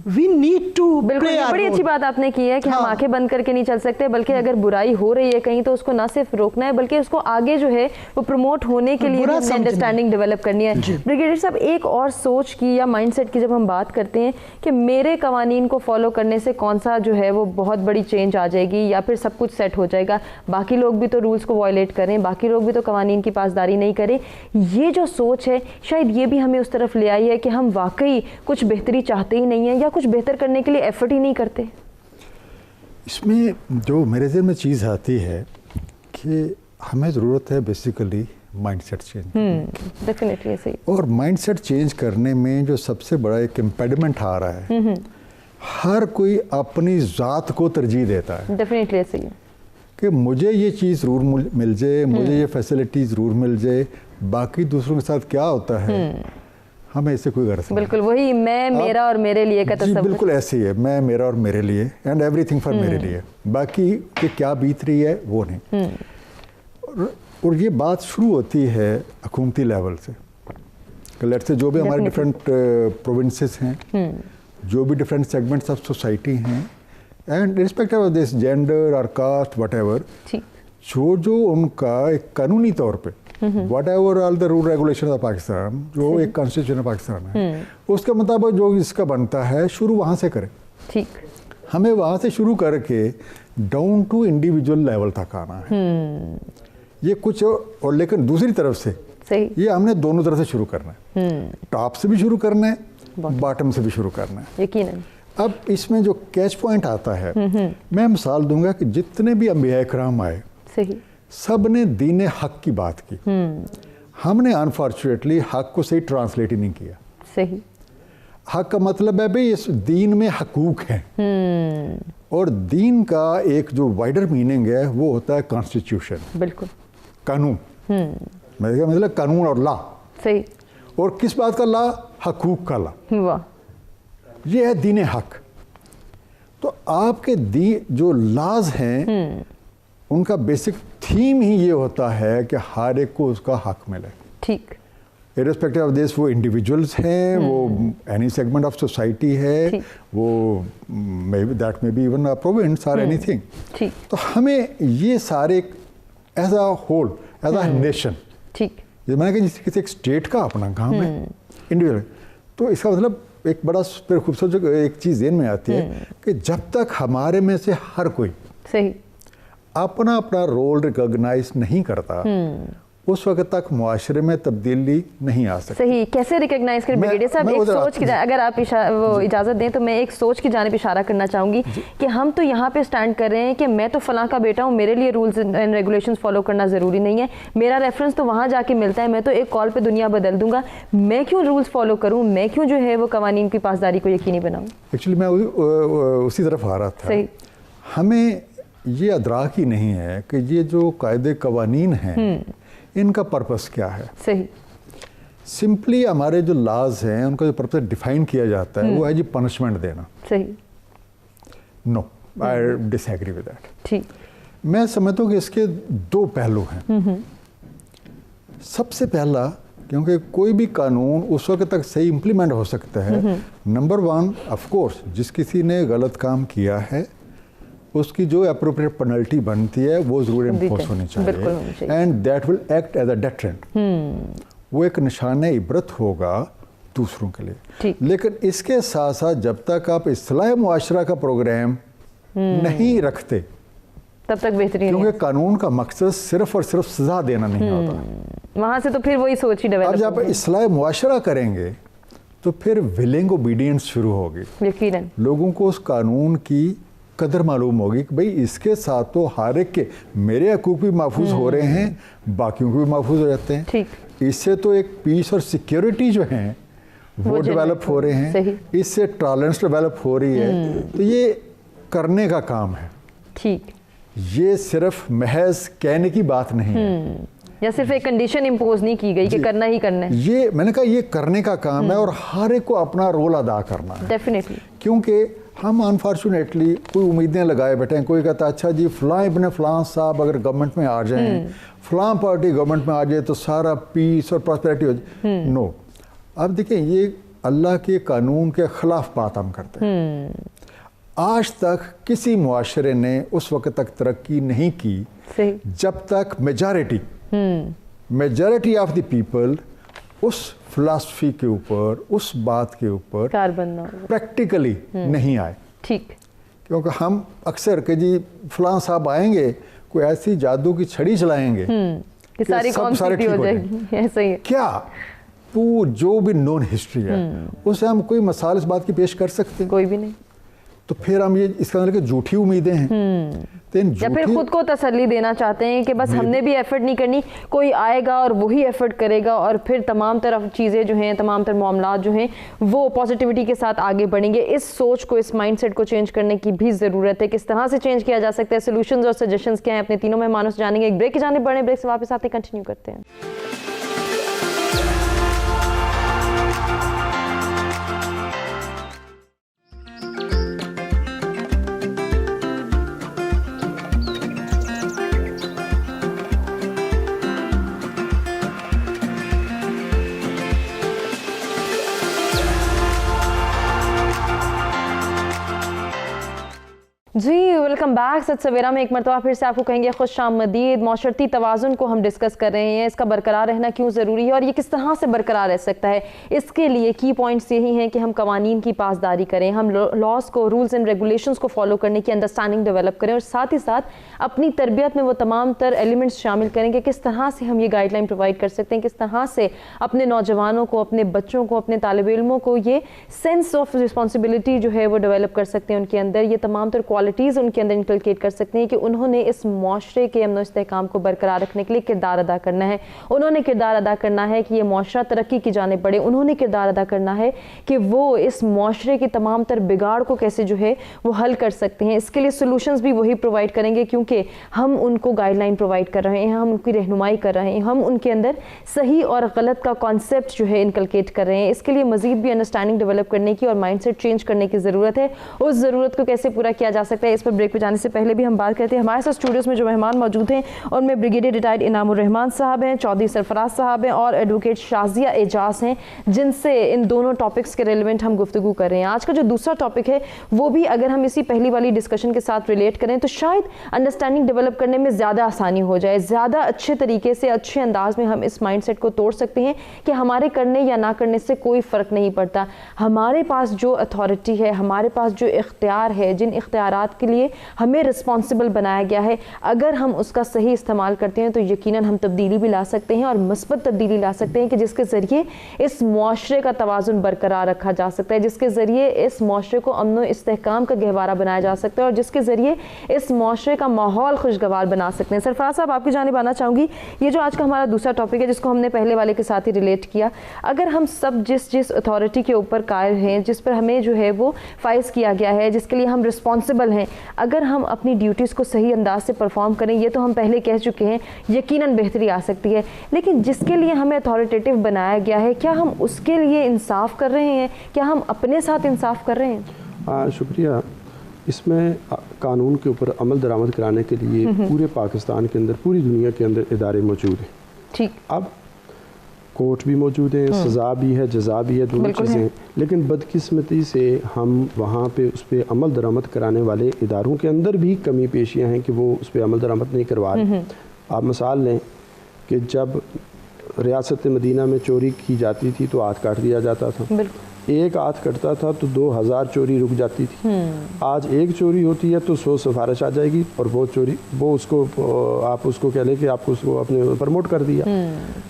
We need to play our role. बड़ी अच्छी बात आपने की है कि हम आंखें बंद करके नहीं चल सकते, बल्कि अगर बुराई हो रही है कहीं तो उसको ना सिर्फ रोकना है बल्कि उसको आगे जो है वो प्रमोट होने के लिए अंडरस्टैंडिंग डेवलप करनी है। ब्रिगेडियर साहब, एक और सोच की या माइंडसेट की जब हम बात करते हैं कि मेरे कवानीन को फॉलो करने से कौन सा जो है वो बहुत बड़ी चेंज आ जाएगी या फिर सब कुछ सेट हो जाएगा, बाकी लोग भी तो रूल्स को वायलेट करें, बाकी लोग भी तो कवानीन की पासदारी नहीं करें, ये जो सोच है शायद ये भी हमें उस तरफ ले आई है कि हम वाकई कुछ बेहतरी चाहते ही नहीं है या कुछ बेहतर करने के लिए एफर्ट ही नहीं करते। इसमें जो मेरे ज़हन में चीज़ आती है कि हमें ज़रूरत है बेसिकली माइंडसेट चेंज। डेफिनेटली ऐसे ही। और माइंडसेट चेंज करने में जो सबसे बड़ा एक इम्पेडिमेंट आ रहा है, हर कोई अपनी ज़ात को तरजीह देता है। डेफिनेटली ऐसे ही कि मुझे ये चीज़ ज़रूर मिल जाए, मुझे ये फैसिलिटी ज़रूर मिल जाए, बाकी दूसरों के साथ क्या होता है हमें इससे कोई गर्ज नहीं। बिल्कुल वही मैं, मेरा और मेरे लिए का तस्वीर। बिल्कुल ऐसे ही है, मैं, मेरा और मेरे लिए, एंड एवरीथिंग फॉर मेरे लिए, बाकी कि क्या बीत रही है वो नहीं। और ये बात शुरू होती है हुकूमती लेवल से। लेट्स से जो भी हमारे डिफरेंट प्रोविंसेस हैं, जो भी डिफरेंट सेगमेंट्स ऑफ सोसाइटी हैं, and respective of this gender और कास्ट वट एवर, जो उनका एक कानूनी तौर पे what ever all the rule regulation of Pakistan, जो एक कॉन्स्टिट्यूशन ऑफ पाकिस्तान है, उसके मुताबिक जो इसका बनता है शुरू वहाँ से करें। ठीक, हमें वहाँ से शुरू करके डाउन टू इंडिविजुअल लेवल तक आना है। ये कुछ और, लेकिन दूसरी तरफ से सही, ये हमने दोनों तरफ से शुरू करना है। टॉप से भी शुरू करना है, बॉटम से भी शुरू करना है, यकीनन। अब इसमें जो कैच पॉइंट आता है, मैं मिसाल दूंगा कि जितने भी अंबिया इकराम आए, सही, सब ने दीन हक की बात की। हमने अनफॉर्चुनेटली हक को सही ट्रांसलेट ही नहीं किया। सही, हक का मतलब है भाई इस दीन में हकूक हैं, और दीन का एक जो वाइडर मीनिंग है वो होता है कॉन्स्टिट्यूशन। बिल्कुल, कानून, मेरे मतलब कानून और लॉ, सही, और किस बात का लॉ? हकूक का लॉ। वाह, ये है दीन हक। तो आपके जो लॉज हैं उनका बेसिक थीम ही ये होता है कि हर एक को उसका हक मिले। ठीक, इरेस्पेक्टिव ऑफ दिस, वो इंडिविजुअल्स हैं, वो एनी सेगमेंट ऑफ सोसाइटी है, वो may be that may be even a province और एनीथिंग। ठीक, तो हमें ये सारे as a whole, as a nation, ठीक, ये मैंने कहा जैसे किसी एक स्टेट का अपना काम है इंडिविजुअल, तो इसका मतलब एक बड़ा फिर खूबसूरत एक चीज़ ज़हन में आती है कि जब तक हमारे में से हर कोई सही, अपना अपना रोल रिकॉग्नाइज नहीं करता, उस वक्त तक मुआशरे में तब्दीली नहीं आ सकती। सही। कैसे रिकॉग्नाइज करें? ब्रिगेडियर साहब, एक सोच की, अगर आप वो इजाज़त दें तो मैं एक सोच की जानिब इशारा करना चाहूँगी कि हम तो यहाँ पे स्टैंड कर रहे हैं कि मैं तो फलां का बेटा हूँ, मेरे लिए रूल्स एंड रेगुलेशंस फॉलो करना ज़रूरी नहीं है, मेरा रेफरेंस तो वहाँ जाके मिलता है, मैं तो एक कॉल पे दुनिया बदल दूंगा, मैं क्यों रूल्स फॉलो करूँ, मैं क्यों जो है वो कवानीन की पासदारी को यकीनी बनाऊँ? एक्चुअली मैं उसी तरफ आ रहा था। सही, हमें ये अदराक ही नहीं है कि ये जो कायदे कवानीन हैं इनका पर्पस क्या है। सही, सिंपली हमारे जो लॉज हैं उनका जो पर्पस डिफाइन किया जाता है वो है जी पनिशमेंट देना। सही, no, I disagree with that. ठीक, मैं समझता हूँ कि इसके दो पहलू हैं। सबसे पहला, क्योंकि कोई भी कानून उस वक्त तक सही इम्प्लीमेंट हो सकता है, नंबर वन, ऑफ कोर्स जिस किसी ने गलत काम किया है उसकी जो अप्रोप्रिएट पेनल्टी बनती है वो जरूर इम्पोज होनी चाहिए, and that will act as a deterrent. वो एक निशान इबरत होगा दूसरों के लिए। लेकिन इसके साथ साथ जब तक आप इस्लाह मुआशरा का प्रोग्राम नहीं रखते तब तक बेहतरीन, क्योंकि कानून का मकसद सिर्फ और सिर्फ सजा देना नहीं होता। वहाँ से तो फिर वही सोच ही डेवलप। अब जब इस्लाह मुआशरा करेंगे तो फिर विलिंग ओबीडियंस शुरू होगी, यकीनन लोगों को उस कानून की कदर मालूम होगी कि भाई इसके साथ तो हर एक के मेरे हकूक भी महफूज हो रहे हैं, बाकियों को भी महफूज हो जाते हैं। ठीक, इससे तो एक पीस और सिक्योरिटी जो है वो डेवलप हो रहे हैं, इससे टॉलरेंस डेवलप हो रही है। तो ये करने का काम है। ठीक, ये सिर्फ महज कहने की बात नहीं है, या सिर्फ एक कंडीशन इम्पोज नहीं की गई कि करना ही करना है। ये मैंने कहा ये करने का काम है और हर एक को अपना रोल अदा करना है। डेफिनेटली, क्योंकि हम अनफॉर्चुनेटली कोई उम्मीदें लगाए बैठे हैं। कोई कहता है अच्छा जी फलां इब्न फलां साहब अगर गवर्नमेंट में आ जाएं, फलां पार्टी गवर्नमेंट में आ जाए तो सारा पीस और प्रॉस्पेरिटी हो जाए। नो, अब देखिए ये अल्लाह के कानून के खिलाफ बात हम करते हैं। आज तक किसी मुआशरे ने उस वक्त तक तरक्की नहीं की जब तक मेजॉरिटी ऑफ द पीपल उस फिलॉसफी के ऊपर, उस बात के ऊपर प्रैक्टिकली नहीं आए। ठीक, क्योंकि हम अक्सर कि जी फलां साहब आएंगे, कोई ऐसी जादू की छड़ी चलाएंगे कि सारी कौम सीधी हो जाएगी। ऐसा ही है क्या? वो जो भी नोन हिस्ट्री है उससे हम कोई मिसाल इस बात की पेश कर सकते हैं? कोई भी नहीं। तो फिर हम ये इसका मतलब कि झूठी उम्मीदें हैं। या फिर खुद को तसल्ली देना चाहते हैं कि बस हमने भी एफर्ट नहीं करनी, कोई आएगा और वही एफर्ट करेगा और फिर तमाम तरफ चीज़ें जो हैं, तमाम तरह मामलात जो हैं वो पॉजिटिविटी के साथ आगे बढ़ेंगे। इस सोच को, इस माइंडसेट को चेंज करने की भी ज़रूरत है। किस तरह से चेंज किया जा सकता है, सोल्यूशंस और सजेशंस क्या हैं, अपने तीनों मेहमानों से जानेंगे। एक ब्रेक की जाने बढ़े, ब्रेक से वापस आते कंटिन्यू करते हैं। जी वेलकम बैक। सच सवेरा में एक मरतबा फिर से आपको कहेंगे खुश आमदीद। मौशरती तवाज़ुन को हम डिस्कस कर रहे हैं, इसका बरकरार रहना क्यों ज़रूरी है और ये किस तरह से बरकरार रह सकता है। इसके लिए की पॉइंट्स यही हैं कि हम कवानीन की पासदारी करें, हम लॉज को, रूल्स एंड रेगुलेशंस को फॉलो करने की अंडरस्टैंडिंग डेवलप करें और साथ ही साथ अपनी तरबियत में वो तमाम तर एलिमेंट्स शामिल करें कि किस तरह से हम ये गाइडलाइन प्रोवाइड कर सकते हैं, किस तरह से अपने नौजवानों को, अपने बच्चों को, अपने तालिब इल्मों को ये सेंस ऑफ रिस्पॉन्सिबिलिटी जो है वो डेवलप कर सकते हैं उनके अंदर, ये तमाम तर क्वालिटीज़ उनके اندر انکلکیٹ کر سکتے ہیں کہ انہوں نے اس معاشرے کے امن و استحکام کو برقرار رکھنے کے لیے کردار ادا کرنا ہے. انہوں نے کردار ادا کرنا ہے کہ یہ معاشرہ ترقی کی جانب بڑھے. انہوں نے کردار ادا کرنا ہے کہ وہ اس معاشرے کے تمام تر بگاڑ کو کیسے جو ہے وہ حل کر سکتے ہیں. اس کے لیے سولوشنز بھی وہی پرووائڈ کریں گے کیونکہ ہم ان کو گائیڈ لائن پرووائڈ کر رہے ہیں, ہم ان کی رہنمائی کر رہے ہیں, ہم ان کے اندر صحیح اور غلط کا کانسیپٹ جو ہے انکلکیٹ کر رہے ہیں. اس کے لیے مزید بھی انڈرسٹینڈنگ ڈیولپ کرنے کی اور مائنڈ سیٹ چینج کرنے کی ضرورت ہے. اس ضرورت کو کیسے پورا کیا جا سکتا ہے اس پر بریک پہ جانے سے پہلے بھی ہم بات کرتے ہیں. ہمارے ساتھ اسٹوڈیوز میں جو مہمان موجود ہیں ان میں بریگیڈیئر ریٹائرڈ انعام الرحمان صاحب ہیں, چودھری سرفراز صاحب ہیں اور ایڈوکیٹ شازیہ اعجاز ہیں, جن سے ان دونوں ٹاپکس کے ریلیونٹ ہم گفتگو کر رہے ہیں. آج کا جو دوسرا ٹاپک ہے وہ بھی اگر ہم اسی پہلی والی ڈسکشن کے ساتھ ریلیٹ کریں تو شاید انڈرسٹینڈنگ ڈیولپ کرنے میں زیادہ آسانی ہو جائے, زیادہ اچھے طریقے سے اچھے انداز میں ہم اس مائنڈ سیٹ کو توڑ سکتے ہیں کہ ہمارے کرنے یا نہ کرنے سے کوئی فرق نہیں پڑتا. ہمارے پاس جو اتھارٹی ہے, ہمارے پاس جو اختیار ہے, جن اختیارات کے لیے ہمیں رسپانسبل بنایا گیا ہے, اگر ہم اس کا صحیح استعمال کرتے ہیں تو یقیناً ہم تبدیلی بھی لا سکتے ہیں اور مثبت تبدیلی لا سکتے ہیں کہ جس کے ذریعے اس معاشرے کا توازن برقرار رکھا جا سکتا ہے, جس کے ذریعے اس معاشرے کو امن و استحکام کا گہوارہ بنایا جا سکتا ہے اور جس کے ذریعے اس معاشرے کا ماحول خوشگوار بنا سکتے ہیں. سرفراز صاحب آپ کی جانب آنا چاہوں گی. یہ جو آج کا ہمارا دوسرا ٹاپک ہے جس کو ہم نے پہلے والے کے ساتھ ہی ریلیٹ کیا, اگر ہم سب جس اتھارٹی کے اوپر قائل ہیں, جس پر ہمیں جو ہے وہ فائز کیا گیا ہے, جس کے لیے ہم رسپانسبل ہیں, اگر ہم اپنی ڈیوٹیز کو صحیح انداز سے پرفارم کریں, یہ تو ہم پہلے کہہ چکے ہیں, یقیناً بہتری آ سکتی ہے. لیکن جس کے لیے ہمیں اتھارٹیٹیو بنایا گیا ہے, کیا ہم اس کے لیے انصاف کر رہے ہیں, کیا ہم اپنے ساتھ انصاف کر رہے ہیں؟ شکریہ. اس میں قانون کے اوپر عمل درآمد کرانے کے لیے پورے پاکستان کے اندر, پوری دنیا کے اندر ادارے موجود ہیں. ٹھیک, اب کورٹ بھی موجود ہیں, سزا بھی ہے, جزا بھی ہے, دونوں چیزیں ہیں. لیکن بدقسمتی سے ہم وہاں پہ اس پہ عمل درآمد کرانے والے اداروں کے اندر بھی کمی پیشیاں ہیں کہ وہ اس پہ عمل درآمد نہیں کروا رہے. آپ مثال لیں کہ جب ریاست مدینہ میں چوری کی جاتی تھی تو ہاتھ کاٹ دیا جاتا تھا. ایک ہاتھ کٹتا تھا تو 2000 چوری رک جاتی تھی. آج ایک چوری ہوتی ہے تو 100 سفارش آ جائے گی اور وہ چوری, وہ اس کو آپ اس کو کہہ لیں کہ آپ اس کو اپنے پروموٹ کر دیا.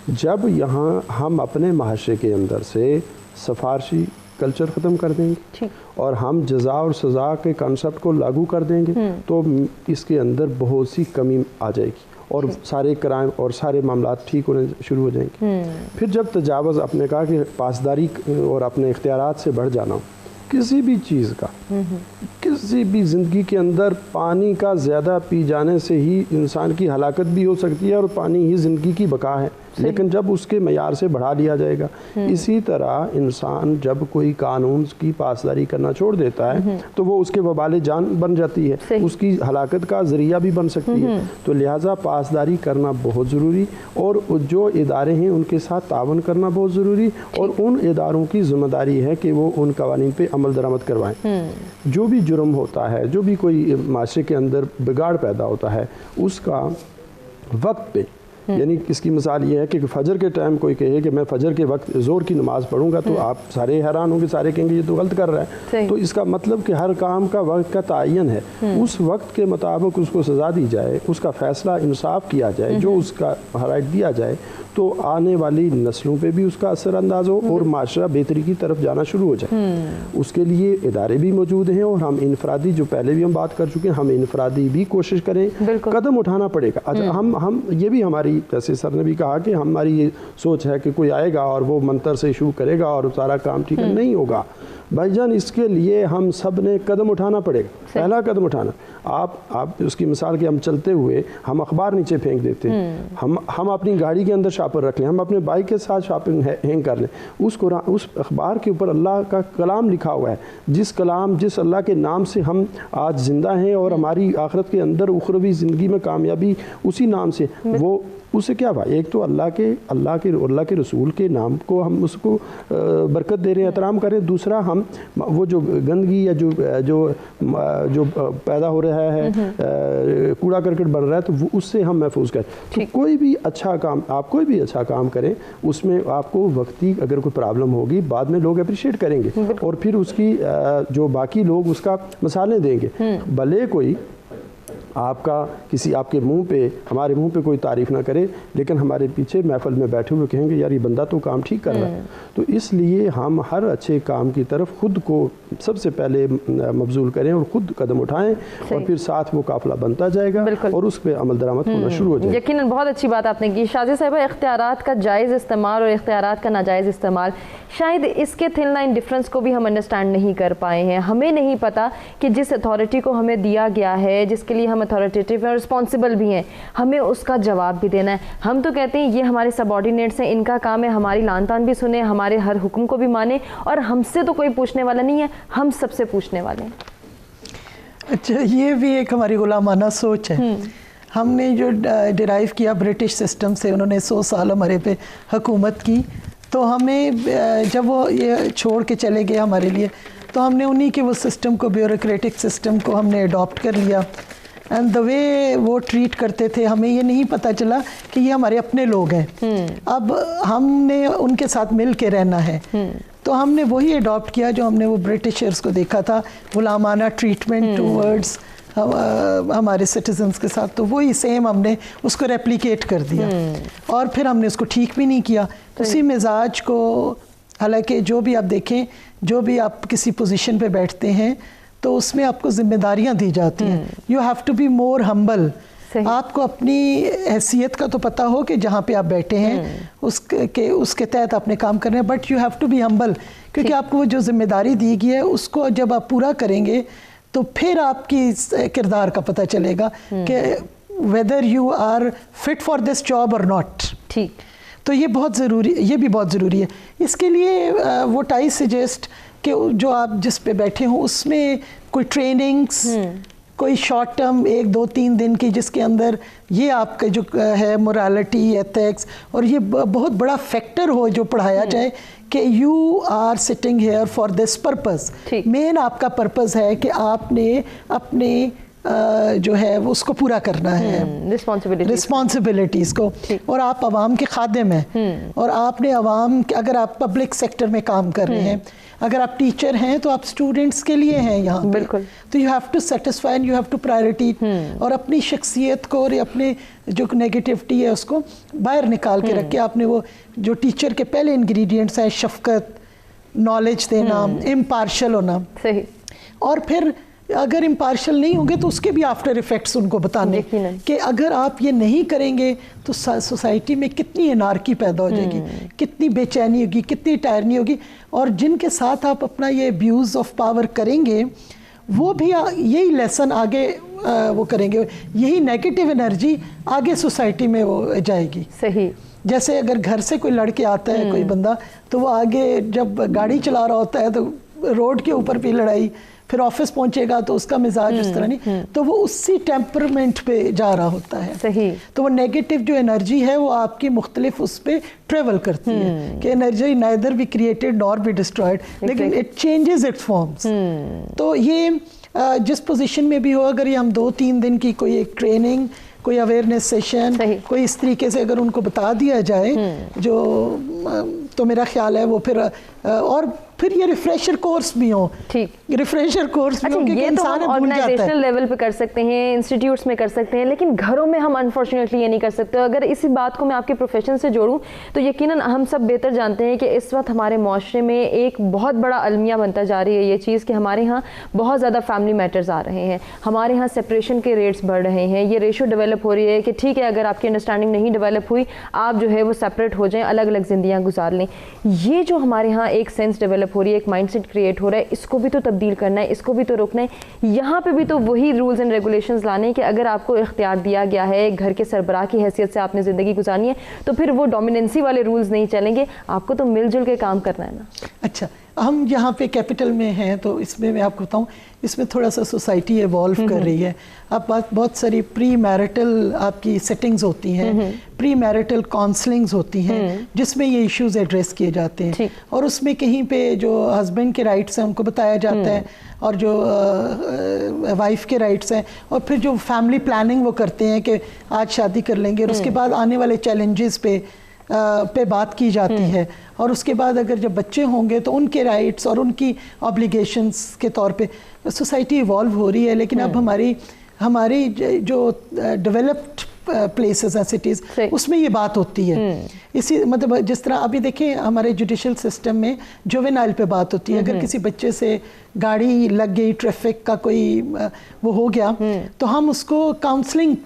جب یہاں ہم اپنے معاشرے کے اندر سے سفارشی کلچر ختم کر دیں گے اور ہم جزا اور سزا کے کانسیپٹ کو لاگو کر دیں گے تو اس کے اندر بہت سی کمی آ جائے گی اور سارے کرائم اور سارے معاملات ٹھیک ہونے شروع ہو جائیں گے. پھر جب تجاوز, آپ نے کہا کہ پاسداری اور اپنے اختیارات سے بڑھ جانا, کسی بھی چیز کا, کسی بھی زندگی کے اندر پانی کا زیادہ پی جانے سے ہی انسان کی ہلاکت بھی ہو سکتی ہے اور پانی ہی زندگی کی بقا ہے, لیکن جب اس کے معیار سے بڑھا لیا جائے گا. اسی طرح انسان جب کوئی قانون کی پاسداری کرنا چھوڑ دیتا ہے تو وہ اس کے وبال جان بن جاتی ہے, اس کی ہلاکت کا ذریعہ بھی بن سکتی ہے. تو لہٰذا پاسداری کرنا بہت ضروری اور جو ادارے ہیں ان کے ساتھ تعاون کرنا بہت ضروری, اور ان اداروں کی ذمہ داری ہے کہ وہ ان قوانین پہ عمل درآمد کروائیں. جو بھی جرم ہوتا ہے, جو بھی کوئی معاشرے کے اندر بگاڑ پیدا ہوتا ہے, اس کا وقت پہ, یعنی اس کی مثال یہ ہے کہ فجر کے ٹائم کوئی کہے کہ میں فجر کے وقت زور کی نماز پڑھوں گا تو آپ سارے حیران ہوں گے, سارے کہیں گے یہ تو غلط کر رہا ہے. تو اس کا مطلب کہ ہر کام کا وقت کا تعین ہے, اس وقت کے مطابق اس کو سزا دی جائے, اس کا فیصلہ انصاف کیا جائے, جو اس کا رائٹ دیا جائے, تو آنے والی نسلوں پہ بھی اس کا اثر انداز ہو اور معاشرہ بہتری کی طرف جانا شروع ہو جائے. اس کے لیے ادارے بھی موجود ہیں اور ہم انفرادی, جو پہلے بھی ہم بات کر چکے ہیں, ہم انفرادی بھی کوشش کریں, قدم اٹھانا پڑے گا. ہم یہ بھی ہماری, جیسے سر نے بھی کہا کہ ہماری یہ سوچ ہے کہ کوئی آئے گا اور وہ منتر سے شروع کرے گا اور سارا کام ٹھیک نہیں ہوگا. بھائی جان, اس کے لیے ہم سب نے قدم اٹھانا پڑے گا. پہلا قدم اٹھانا, آپ اس کی مثال کہ ہم چلتے ہوئے ہم اخبار نیچے پھینک دیتے ہیں, ہم اپنی گاڑی کے اندر شاپر رکھ لیں, ہم اپنے بائک کے ساتھ شاپنگ ہینگ کر لیں. اس اخبار کے اوپر اللہ کا کلام لکھا ہوا ہے, جس اللہ کے نام سے ہم آج زندہ ہیں اور ہماری آخرت کے اندر اخروی زندگی میں کامیابی اسی نام سے, وہ اس سے کیا بات, ایک تو اللہ کے رسول کے نام کو ہم اس کو برکت دے رہے ہیں, احترام کریں. دوسرا ہم وہ جو گندگی یا جو پیدا ہو رہا ہے, کوڑا کرکٹ بن رہا ہے, تو وہ اس سے ہم محفوظ کریں. تو کوئی بھی اچھا کام کریں, اس میں آپ کو وقتی اگر کوئی پرابلم ہوگی, بعد میں لوگ اپریشیٹ کریں گے اور پھر اس کی جو باقی لوگ اس کا مثالیں دیں گے. بھلے کوئی آپ کے منہ پہ ہمارے منہ پہ کوئی تعریف نہ کرے لیکن ہمارے پیچھے محفل میں بیٹھے ہوئے کہیں گے یار یہ بندہ تو کام ٹھیک کر رہا ہے. تو اس لیے ہم ہر اچھے کام کی طرف خود کو سب سے پہلے مبذول کریں اور خود قدم اٹھائیں اور پھر ساتھ وہ قافلہ بنتا جائے گا اور اس پہ عمل درآمد ہونا شروع ہو جائے گا. یقیناً بہت اچھی بات آپ نے کی شازیہ صاحبہ. اختیارات کا جائز استعمال اور اختیارات کا ناجائز استعمال, شاید اس کے تھن لائن ڈفرینس کو بھی ہم انڈرسٹینڈ نہیں کر پائے ہیں. ہمیں نہیں پتا کہ جس اتھارٹی کو ہمیں دیا گیا ہے, جس کے لیے ہم اتھارٹیٹیو اور رسپانسبل بھی ہیں, ہمیں اس کا جواب بھی دینا ہے. ہم تو کہتے ہیں یہ ہمارے سب آرڈینیٹس ہیں, ان کا کام ہے ہماری لان تان بھی سنیں, ہمارے ہر حکم کو بھی مانیں, اور ہم سے تو کوئی پوچھنے والا نہیں ہے, ہم سب سے پوچھنے والے ہیں. اچھا, یہ بھی ایک ہماری غلامانہ سوچ ہے. ہم نے جو ڈرائیو کیا برٹش سسٹم سے, انہوں نے 100 سال ہمارے پہ حکومت کی, تو ہمیں جب وہ یہ چھوڑ کے چلے گئے ہمارے لیے, تو ہم نے انہی کے وہ سسٹم کو, بیوروکریٹک سسٹم کو ہم نے اڈاپٹ کر لیا. اینڈ دا وے وہ ٹریٹ کرتے تھے, ہمیں یہ نہیں پتہ چلا کہ یہ ہمارے اپنے لوگ ہیں. اب ہم نے ان کے ساتھ مل کے رہنا ہے, تو ہم نے وہی اڈاپٹ کیا جو ہم نے وہ برٹشرز کو دیکھا تھا, غلامانہ ٹریٹمنٹ ٹورڈز ہمارے سٹیزنز کے ساتھ. تو وہی سیم ہم نے اس کو ریپلیکیٹ کر دیا, اور پھر ہم نے اس کو ٹھیک بھی نہیں کیا. اسی مزاج کو, حالانکہ جو بھی آپ دیکھیں, جو بھی آپ کسی پوزیشن پہ بیٹھتے ہیں تو اس میں آپ کو ذمہ داریاں دی جاتی ہیں. You have to be more humble. آپ کو اپنی حیثیت کا تو پتہ ہو کہ جہاں پہ آپ بیٹھے ہیں اس کے تحت آپ نے کام کرنا ہے, but you have to be humble, کیونکہ آپ کو وہ جو ذمہ داری دی گئی ہے اس کو جب آپ پورا کریں گے تو پھر آپ کی کردار کا پتہ چلے گا کہ whether you are fit for this job or not. ٹھیک, تو یہ بہت ضروری, یہ بھی بہت ضروری ہے. اس کے لیے what I suggest کہ جو آپ جس پہ بیٹھے ہوں اس میں کوئی ٹریننگز, کوئی شارٹ ٹرم 1 2 3 دن کی, جس کے اندر یہ آپ کا جو ہے مورالٹی, ایتھکس, اور یہ بہت بڑا فیکٹر ہو جو پڑھایا جائے کہ you are sitting here for this purpose. Main آپ کا پرپز ہے کہ آپ نے اپنے جو ہے اس کو پورا کرنا ہے, رسپانسبلٹیز کو, اور آپ عوام کے خادم ہیں, اور آپ نے عوام, اگر آپ پبلک سیکٹر میں کام کر رہے ہیں, اگر آپ ٹیچر ہیں تو آپ اسٹوڈنٹس کے لیے ہیں یہاں. بالکل. تو you have to satisfy and you have to priority, اور اپنی شخصیت کو اور اپنے جو نیگیٹیوٹی ہے اس کو باہر نکال کے رکھ کے آپ نے وہ جو ٹیچر کے پہلے انگریڈینٹس ہیں, شفقت, نالج دینا, امپارشل ہونا. صحیح. اور پھر اگر امپارشل نہیں ہوں گے تو اس کے بھی آفٹر ایفیکٹس ان کو بتانے کہ اگر آپ یہ نہیں کریں گے تو سوسائٹی میں کتنی انارکی پیدا ہو جائے گی, کتنی بے چینی ہوگی, کتنی ٹائرنی ہوگی, اور جن کے ساتھ آپ اپنا یہ ابیوز آف پاور کریں گے وہ بھی یہی لیسن آگے وہ کریں گے, یہی نیگیٹو انرجی آگے سوسائٹی میں وہ جائے گی. صحیح. جیسے اگر گھر سے کوئی لڑ کے آتا ہے کوئی بندہ, تو وہ آگے جب گاڑی چلا رہا ہوتا ہے تو روڈ کے اوپر بھی لڑائی, پھر آفس پہنچے گا تو اس کا مزاج اس طرح نہیں, تو وہ اسی ٹیمپرمنٹ پہ جا رہا ہوتا ہے. صحیح. تو وہ نیگیٹو جو انرجی ہے وہ آپ کی مختلف اس پہ ٹریول کرتی ہے کہ energy neither be created nor be destroyed, لیکن اٹ چینجز اٹ فارمز. تو یہ جس پوزیشن میں بھی ہو, اگر یہ ہم 2-3 دن کی کوئی ایک ٹریننگ, کوئی اویئرنیس سیشن, کوئی اس طریقے سے اگر ان کو بتا دیا جائے جو, تو میرا خیال ہے وہ پھر, اور پھر یہ ریفریشر کورس بھی ہوں. ٹھیک. ریفریشر کورس بھی ہوں کہ انسان بھول جاتا ہے. آرگنائزیشنل لیول پہ کر سکتے ہیں, انسٹیٹیوٹس میں کر سکتے ہیں, لیکن گھروں میں ہم انفارچونیٹلی یہ نہیں کر سکتے. اگر اسی بات کو میں آپ کے پروفیشن سے جوڑوں تو یقیناً ہم سب بہتر جانتے ہیں کہ اس وقت ہمارے معاشرے میں ایک بہت بڑا المیہ بنتا جا رہی ہے یہ چیز کہ ہمارے ہاں بہت زیادہ فیملی میٹرز آ رہے ہیں, ہمارے ہاں سپریشن کے ریٹس بڑھ رہے ہیں, یہ ریشو ڈیولپ ہو رہی ہے کہ ٹھیک ہے اگر آپ کی انڈرسٹینڈنگ نہیں ڈیولپ ہوئی, آپ جو ہے وہ سپریٹ ہو جائیں, الگ الگ زندگیاں گزار لیں. یہ جو ہمارے ہاں ایک سینس ڈیولپ ہو رہی ہے, ایک مائنڈ سیٹ کریٹ ہو رہا ہے, اس کو بھی تو تبدیل کرنا ہے, اس کو بھی تو روکنا ہے. یہاں پہ بھی تو وہی رولز اینڈ ریگولیشنز لانے کہ اگر آپ کو اختیار دیا گیا ہے, گھر کے سربراہ کی حیثیت سے آپ نے زندگی گزارنی ہے, تو پھر وہ ڈومیننسی والے رولز نہیں چلیں گے, آپ کو تو مل جل کے کام کرنا ہے نا. اچھا, ہم یہاں پہ کیپٹل میں ہیں تو اس میں آپ کو بتاؤں, اس میں تھوڑا سا سوسائٹی ایوالو کر رہی ہے. اب بہت ساری پری میرٹل آپ کی سیٹنگز ہوتی ہیں, پری میرٹل کاؤنسلنگز ہوتی ہیں جس میں یہ ایشوز ایڈریس کیے جاتے ہیں, اور اس میں کہیں پہ جو ہسبینڈ کے رائٹس ہیں ان کو بتایا جاتا ہے, اور جو وائف کے رائٹس ہیں, اور پھر جو فیملی پلاننگ وہ کرتے ہیں کہ آج شادی کر لیں گے, اور اس کے بعد آنے والے چیلنجز پہ بات کی جاتی ہے, اور اس کے بعد اگر جب بچے ہوں گے تو ان کے رائٹس اور ان کی آبلیگیشنز کے طور پہ سوسائٹی ایوالو ہو رہی ہے. لیکن اب ہماری हमारी जो डेवलप्ड प्लेसेस हैं सिटीज़, उसमें ये बात होती है। इसी मतलब जिस तरह अभी देखिए हमारे जुडिशल सिस्टम में जुवेनाइल पे बात होती है, अगर किसी बच्चे से गाड़ी लग गई, ट्रैफिक का कोई वो हो गया, तो हम उसको काउंसलिंग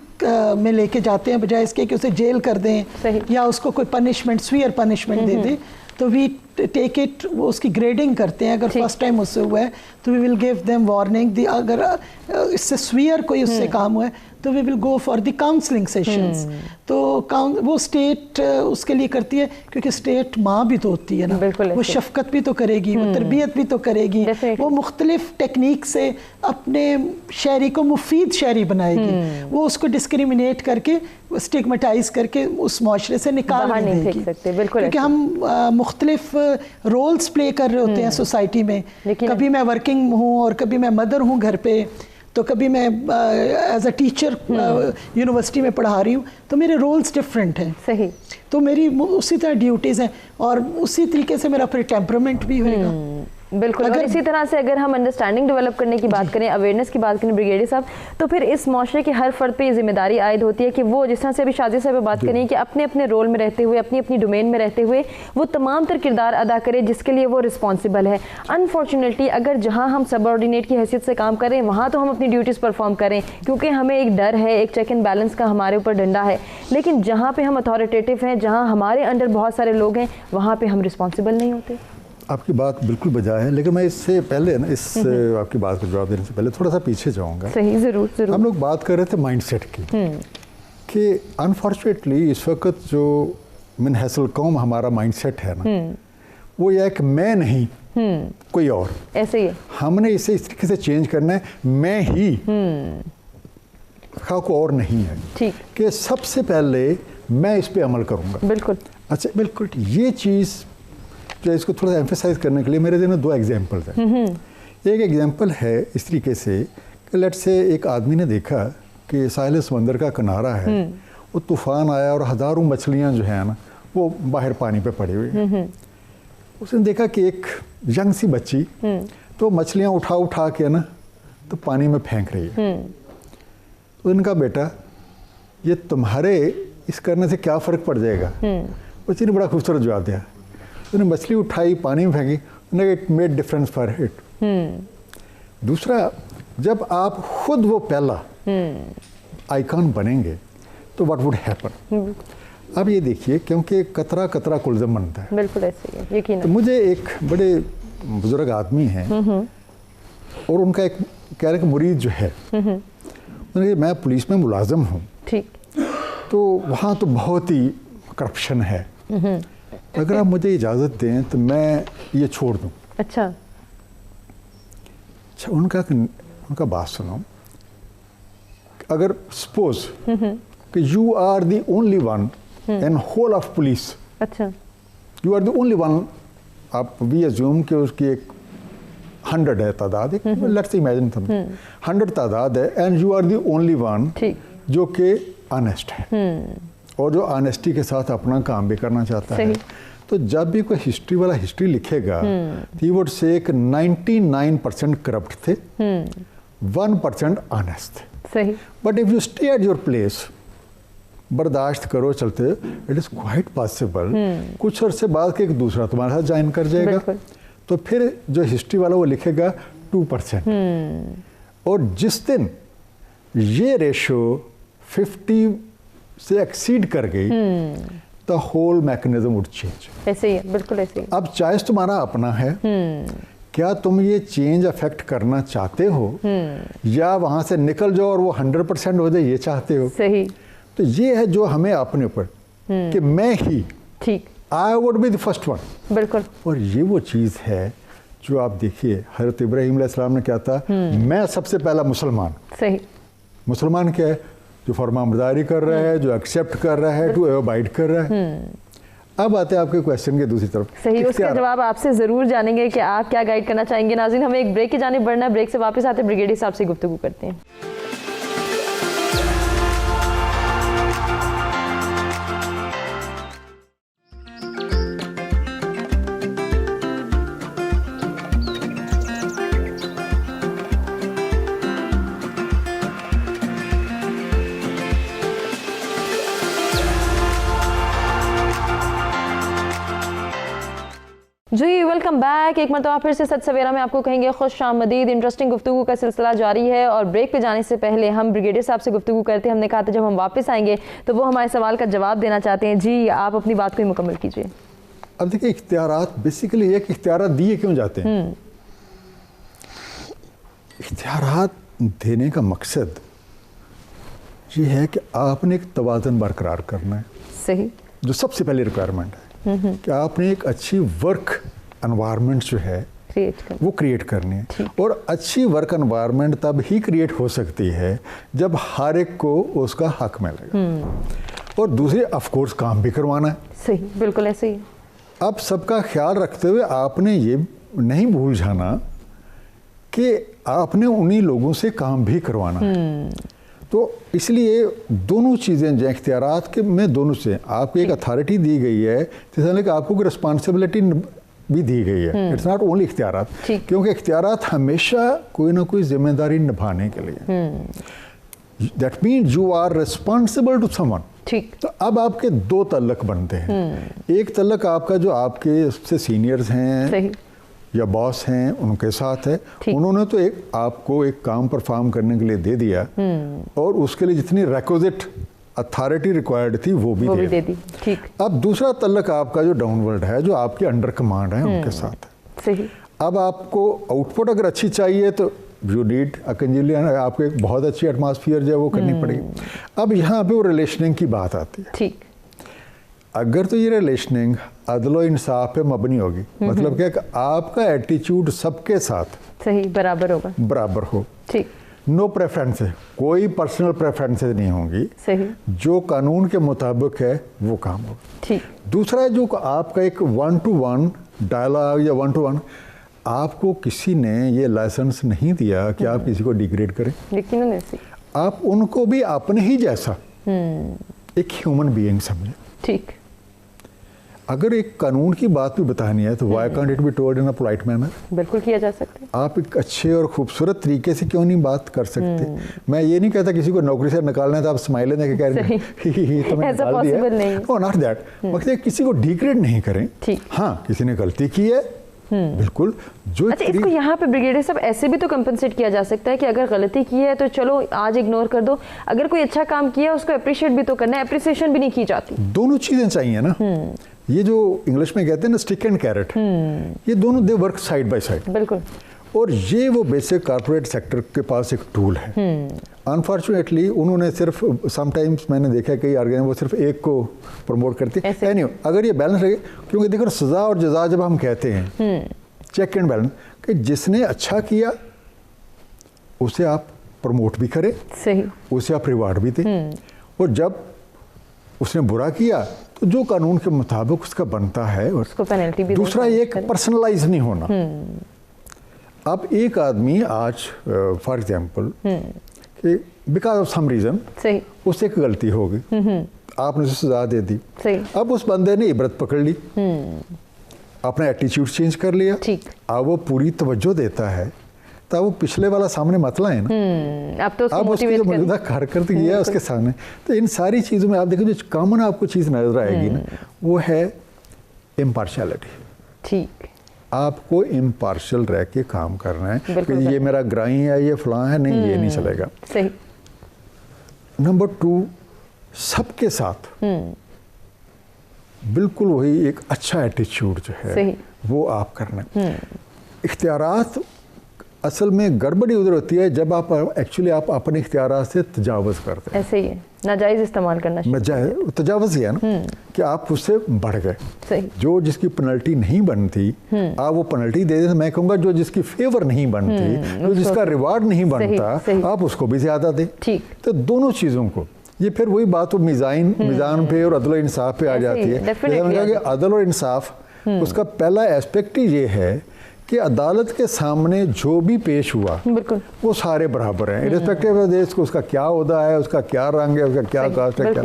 में लेके जाते हैं, बजाय इसके कि उसे जेल कर दें या उसको कोई पनिशमेंट, स्वीयर पनिशमेंट दे दें। तो वी टेक इट, वो उसकी ग्रेडिंग करते हैं। अगर फर्स्ट टाइम उससे हुआ है तो we will give them warning, अगर इससे स्वीयर कोई उससे काम हुआ है तो we will go for the counselling sessions. तो वो स्टेट उसके लिए करती है, क्योंकि स्टेट माँ भी तो होती है ना, वो शफकत भी तो करेगी, वो तरबियत भी तो करेगी, वो मुख्तलिफ टेक्निक से अपने शहरी को मुफीद शहरी बनाएगी, वो उसको डिस्क्रिमिनेट करके, स्टिग्मेटाइज करके उस माशरे से निकाल नहीं देगी। क्योंकि हम मुख्तलिफ रोल्स प्ले कर रहे होते हैं सोसाइटी में। कभी मैं वर्किंग हूँ और कभी मैं मदर हूँ घर पे, तो कभी मैं एज अ टीचर यूनिवर्सिटी में पढ़ा रही हूँ, तो मेरे रोल्स डिफरेंट हैं। सही। तो मेरी उसी तरह ड्यूटीज़ हैं और उसी तरीके से मेरा फिर टेम्परामेंट भी होएगा। बिल्कुल। और इसी तरह से अगर हम अंडरस्टैंडिंग डेवलप करने की बात करें, अवेयरनेस की बात करें ब्रिगेडियर साहब, तो फिर इस माशरे के हर फर्द पे ये जिम्मेदारी आयद होती है कि वो, जिस तरह से अभी शादी साहब बात करें, कि अपने अपने रोल में रहते हुए, अपनी अपनी डोमेन में रहते हुए वो तमाम तर किरदार अदा करे जिसके लिए वो रिस्पॉन्सिबल है। अनफॉर्चुनेटली अगर जहाँ हम सबऑर्डिनेट की हैसियत से काम करें वहाँ तो हम अपनी ड्यूटीज़ परफॉर्म करें, क्योंकि हमें एक डर है, एक चेक एंड बैलेंस का हमारे ऊपर डंडा है। लेकिन जहाँ पे हम अथॉरिटेटिव हैं, जहाँ हमारे अंडर बहुत सारे लोग हैं, वहाँ पे हम रिस्पॉन्सिबल नहीं होते। आपकी बात बिल्कुल बजा है, लेकिन मैं इससे पहले ना, इस आपकी बात का जवाब देने से पहले थोड़ा सा पीछे जाऊंगा। सही, ज़रूर ज़रूर। हम लोग बात कर रहे थे माइंडसेट की, कि अनफॉर्चुनेटली इस वक्त जो मिनहसल कौम हमारा माइंडसेट है ना, वो यह है कि मैं नहीं कोई और, ऐसे ही है। हमने इसे इस तरीके से चेंज करना है, मैं ही, को और नहीं है। ठीक। कि सबसे पहले मैं इस पे अमल करूंगा। बिल्कुल। अच्छा, बिल्कुल। ये चीज़ जो इसको थोड़ा सा एम्फेसाइज करने के लिए मेरे दिन 2 एग्जाम्पल्स हैं। एक एग्जाम्पल है इस तरीके से कि लेट से एक आदमी ने देखा कि साहिल समंदर का किनारा है, वो तूफ़ान आया और हज़ारों मछलियाँ जो है ना वो बाहर पानी पे पड़ी हुई हैं। उसने देखा कि एक यंग सी बच्ची तो मछलियाँ उठा उठा के ना तो पानी में फेंक रही है। तो उनका बेटा, ये तुम्हारे इस करने से क्या फ़र्क पड़ जाएगा? बच्ची ने बड़ा खूबसूरत जवाब दिया। उन्होंने मछली उठाई, पानी में फेंकी, उन्होंने it made difference for it. दूसरा, जब आप खुद वो पहला आइकॉन बनेंगे तो व्हाट वुड हैपन? अब ये देखिए, क्योंकि कतरा कतरा कुलज़म बनता है। बिल्कुल ऐसे ही है, यकीन है। तो मुझे एक बड़े बुजुर्ग आदमी हैं और उनका एक कह रहे कि मुरीद जो है, उन्होंने, मैं पुलिस में मुलाजिम हूँ, ठीक, तो वहाँ तो बहुत ही करप्शन है, अगर आप मुझे इजाज़त दें तो मैं ये छोड़ दूँ। अच्छा। उनका बात सुनो, अगर सपोज कि you are the only one in whole of police, अच्छा, you are the only one, आप वी अज्यूम कि उसकी एक 100 है तादाद, लेट्स इमेजिन 100 तादाद है, and you are the only one जो कि ऑनेस्ट है और जो ऑनेस्टी के साथ अपना काम भी करना चाहता है। तो जब भी कोई हिस्ट्री वाला हिस्ट्री लिखेगा तो यू वुड से कि 99% करप्ट थे, 1% ऑनेस्ट थे। सही। But if you stay at your place, बर्दाश्त करो, चलते, इट इज़ क्वाइट पॉसिबल कुछ अरसे बाद के एक दूसरा तुम्हारे साथ ज्वाइन कर जाएगा, तो फिर जो हिस्ट्री वाला वो लिखेगा 2%। और जिस दिन ये रेशो 50 से एक्सीड कर गई, the whole mechanism would change. ऐसे ही है, बिल्कुल ऐसे ही। अब चॉइस तुम्हारा अपना है, क्या तुम ये चेंज अफेक्ट करना चाहते हो या वहां से निकल जाओ और वो 100% हो जाए, ये चाहते हो? सही। तो ये है जो हमें अपने ऊपर कि मैं ही, ठीक, I would be the first one. बिल्कुल। और ये वो चीज़ है जो आप देखिए, हज़रत इब्राहीम अलैहिस्सलाम ने क्या था, मैं सबसे पहला मुसलमान। सही। मुसलमान क्या है? जो फरमाबरदारी कर रहा है, जो एक्सेप्ट कर रहा है, टू अबाइड कर रहा है। अब आते हैं आपके क्वेश्चन के दूसरी तरफ। सही, उसका जवाब आपसे ज़रूर जानेंगे कि आप क्या गाइड करना चाहेंगे। नाज़रीन, हमें एक ब्रेक की जानिब बढ़ना है, ब्रेक से वापस आते ब्रिगेडियर साहब से गुफ्तगू करते हैं। जी वेलकम बैक। एक मरतबा फिर से सच सवेरा में आपको कहेंगे खुश आमदीद। इंटरेस्टिंग गुफ्तगू का सिलसिला जारी है और ब्रेक पे जाने से पहले हम ब्रिगेडियर साहब से गुफ्तगू करते हैं। हमने कहा था जब हम वापस आएंगे तो वो हमारे सवाल का जवाब देना चाहते हैं। जी आप अपनी बात को ही मुकम्मल कीजिए। अब देखिए इख्तियारात बेसिकली ये कि इख्तियारात दिए क्यों जाते हैं। इख्तियारात देने का मकसद ये है कि आपने एक तवाज़ुन बरकरार करना है। सही, जो सबसे पहली रिक्वायरमेंट है कि आपने एक अच्छी वर्क एनवायरनमेंट जो है वो क्रिएट करनी है। और अच्छी वर्क एनवायरनमेंट तब ही क्रिएट हो सकती है जब हर एक को उसका हक मिलेगा। और दूसरे ऑफ कोर्स काम भी करवाना है। सही, बिल्कुल ऐसे ही। अब सबका ख्याल रखते हुए आपने ये नहीं भूल जाना कि आपने उन्हीं लोगों से काम भी करवाना है। तो इसलिए दोनों चीज़ें जो इख्तियारात के में दोनों से आपको एक अथॉरिटी दी गई है, जैसे कि आपको कोई रिस्पॉन्सिबिलिटी भी दी गई है। इट्स नॉट ओनली इख्तियारात, क्योंकि इख्तियारात हमेशा कोई ना कोई जिम्मेदारी निभाने के लिए। That means you are responsible to someone. ठीक। तो अब आपके दो तल्लक बनते हैं। एक तल्लक आपका जो आपके सबसे सीनियर्स हैं सही, या बॉस हैं उनके साथ है। उन्होंने तो एक आपको एक काम परफॉर्म करने के लिए दे दिया और उसके लिए जितनी रिक्विजिट अथॉरिटी रिक्वायर्ड थी वो भी दे दी। ठीक। अब दूसरा तल्लक आपका जो डाउनवर्ड है, जो आपके अंडर कमांड है उनके साथ है। सही। अब आपको आउटपुट अगर अच्छी चाहिए तो यू नीड अ कंजीलियन, आपको एक बहुत अच्छी एटमॉस्फेयर जो है वो करनी पड़ेगी। अब यहाँ पे वो रिलेशनिंग की बात आती है। ठीक। अगर तो ये रिलेशनिंग अदल और इंसाफ पे मबनी होगी, मतलब क्या कि आपका एटीट्यूड सबके साथ सही बराबर होगा, बराबर हो। ठीक। नो प्रेफरेंस है, कोई पर्सनल प्रेफरेंसेस नहीं होंगी। सही। जो कानून के मुताबिक है वो काम होगा। ठीक। दूसरा जो आपका एक 1-to-1 डायलॉग या 1-to-1, आपको किसी ने ये लाइसेंस नहीं दिया कि आप किसी को डिग्रेड करें, लेकिन आप उनको भी अपने ही जैसा एक ह्यूमन बीइंग समझे। ठीक। अगर एक कानून की बात भी बतानी है तो why can't it be told in a polite manner. बिल्कुल किया जा सकता है। आप एक अच्छे और खूबसूरत तरीके से क्यों नहीं बात कर सकते। मैं ये नहीं कहता किसी को नौकरी से निकालना है तो आप स्माइल देके कह रहे हैं तो मैं निकाल दिया, नो नॉट दैट। मतलब किसी को डिग्रेड नहीं करें। हाँ, किसी ने गलती की है बिल्कुल। जो अच्छा, इसको यहाँ पे ब्रिगेडियर साहब ऐसे भी तो कंपनसेट किया जा सकता है कि अगर गलती की है तो चलो आज इग्नोर कर दो, अगर कोई अच्छा काम किया उसको अप्रिशिएट भी तो करना है, अप्रिसिएशन भी नहीं की जाती। दोनों चीजें चाहिए ना। ये जो इंग्लिश में कहते हैं ना स्टिक एंड कैरेट, ये दोनों they work side by side. बिल्कुल। और ये वो बेसिक कॉर्पोरेट सेक्टर के पास एक टूल है। अनफॉर्चुनेटली उन्होंने सिर्फ समटाइम्स मैंने देखा कई ऑर्गेनाइजेशन वो सिर्फ एक को प्रमोट करते हैं। एनीवे, अगर ये बैलेंस रहे, क्योंकि देखो सजा और जजा जब हम कहते हैं चेक एंड बैलेंस, कि जिसने अच्छा किया उसे आप प्रमोट भी करें, सही, उसे आप रिवार्ड भी दें। और जब उसने बुरा किया तो जो कानून के मुताबिक उसका बनता है उसको पेनल्टी भी। दूसरा ये पर्सनलाइज नहीं होना। अब एक आदमी आज फॉर एग्जांपल कि बिकॉज ऑफ सम रीजन उससे एक गलती हो गई, आपने उसे सजा दे दी। अब उस बंदे ने इबरत पकड़ ली, अपना एटीट्यूड चेंज कर लिया। अब वो पूरी तवज्जो देता है, तब वो पिछले वाला सामने मतला है ना। अब तो उसकी जो मौजूदा कारकर्दगी है उसके सामने, तो इन सारी चीज़ों में आप देखो जो कॉमन आपको चीज़ नजर आएगी ना, वो है इम्पार्शियलिटी। ठीक। आपको इम्पार्शियल रह के काम करना है कि ये मेरा ग्राही है, ये फलां है, नहीं ये नहीं चलेगा। सही। नंबर 2, सबके साथ बिल्कुल वही एक अच्छा एटीट्यूड जो है वो आप करना है। इख्तियारात असल में गड़बड़ी उधर होती है जब आप एक्चुअली आप अपने इख्तियारात से तजावज़ करते हैं। ऐसे ही है, नाजायज़ इस्तेमाल करना। तजावज़ ही है ना कि आप उससे बढ़ गए। जो जिसकी पेनल्टी नहीं बनती आप वो पेनल्टी दे दें। मैं कहूँगा जो जिसकी फेवर नहीं बनती, जो जिसका रिवार्ड नहीं बनता, आप उसको भी ज़्यादा दें। ठीक। तो दोनों चीज़ों को, ये फिर वही बात मीज़ान पे और अदल और इंसाफ पे आ जाती है। अदल और इंसाफ उसका पहला एस्पेक्ट ही ये है कि अदालत के सामने जो भी पेश हुआ वो सारे बराबर हैं, इर्रिस्पेक्टिव ऑफ देश को, उसका क्या ओहदा है, उसका क्या रंग है, उसका क्या कास्ट है, क्या।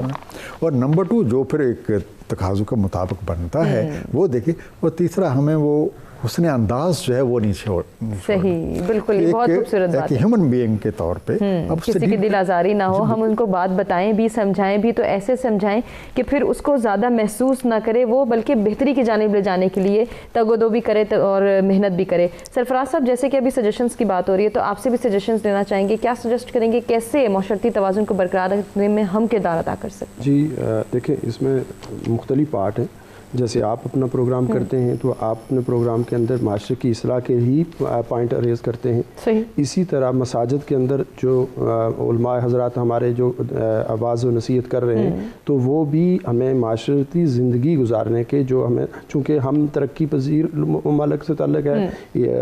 और नंबर 2 जो फिर एक तकाज़ों के मुताबिक बनता है वो देखिए। और तीसरा हमें वो उसने अंदाज जो है वो नहीं छोड़। सही, बिल्कुल, ये बहुत खूबसूरत बात है। ह्यूमन बीइंग के तौर पे अब किसी की दिल आज़ारी ना हो, हम उनको बात बताएं भी, समझाएं भी, तो ऐसे समझाएं कि फिर उसको ज़्यादा महसूस ना करे वो, बल्कि बेहतरी की जानिब ले जाने के लिए तगोदो भी करे और मेहनत भी करे। सरफराज साहब, जैसे कि अभी सजेशंस की बात हो रही है, तो आपसे भी सजेशंस लेना चाहेंगे, क्या सजेस्ट करेंगे कैसे माशरती तवाज़ुन को बरकरार रखने में हम किरदार अदा कर सकते हैं? जी देखें, इसमें मुख्तलिफ पार्ट हैं। जैसे आप अपना प्रोग्राम करते हैं तो आप अपने प्रोग्राम के अंदर माशरे की इस्लाह के ही पॉइंट रेज़ करते हैं। सही। इसी तरह मसाजिद के अंदर जो उलमा हज़रात हमारे जो आवाज़ व नसीहत कर रहे हैं, तो वो भी हमें माशरती ज़िंदगी गुजारने के, जो हमें चूँकि हम तरक्की पजीर ममालिक से ताल्लुक़ है,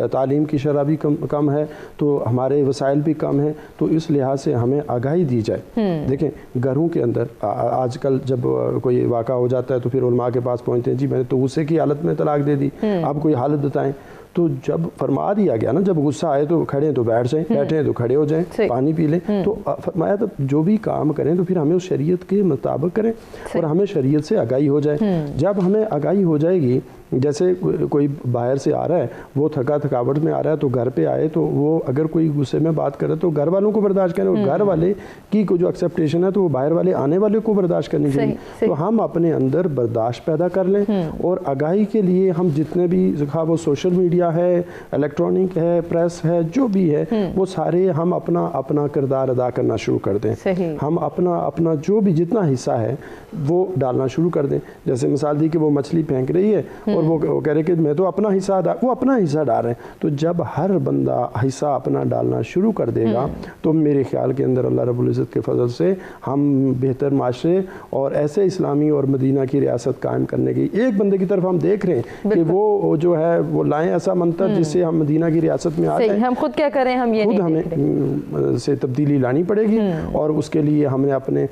तालीम की शरह भी कम है, तो हमारे वसाइल भी कम हैं, तो इस लिहाज से हमें आगाही दी जाए। देखें, घरों के अंदर आजकल जब कोई वाक़ा हो जाता है तो फिर उलमा के पास पहुँचते हैं, जी मैंने तो गुस्से की हालत में तलाक दे दी, आप कोई हालत बताएं। तो जब फरमा दिया गया ना, जब गुस्सा आए तो खड़े हैं तो बैठ जाएं, बैठे हैं तो खड़े हो जाएं, पानी पी लें। तो फरमाया तो जो भी काम करें तो फिर हमें उस शरीयत के मुताबिक करें और हमें शरीयत से आगाही हो जाए। जब हमें आगाही हो जाएगी, जैसे कोई बाहर से आ रहा है, वो थकावट में आ रहा है, तो घर पे आए तो वो अगर कोई गुस्से में बात करे तो घर वालों को बर्दाश्त करें, और घर वाले की जो एक्सेप्टेशन है तो वो बाहर वाले आने वाले को बर्दाश्त करनी चाहिए। तो हम अपने अंदर बर्दाश्त पैदा कर लें और आगाही के लिए हम जितने भी वो सोशल मीडिया है, इलेक्ट्रॉनिक है, प्रेस है, जो भी है, वो सारे हम अपना किरदार अदा करना शुरू कर दें। हम अपना जो भी जितना हिस्सा है वो डालना शुरू कर दें। जैसे मिसाल दी कि वो मछली फेंक रही है और वो कह रहे कि मैं तो अपना हिस्सा वो अपना हिस्सा डाल रहे हैं। तो जब हर बंदा हिस्सा अपना डालना शुरू कर देगा तो मेरे ख्याल के अंदर अल्लाह रब्बुल इज़्ज़त के फजल से हम बेहतर माशरे और ऐसे इस्लामी और मदीना की रियासत कायम करने की एक बंदे की तरफ हम देख रहे हैं कि वो जो है वो लाएं ऐसा मंतर जिससे हम मदीना की रियासत में आ जाए। हम खुद क्या करें, हम ये खुद हमें से तब्दीली लानी पड़ेगी और उसके लिए हमने अपने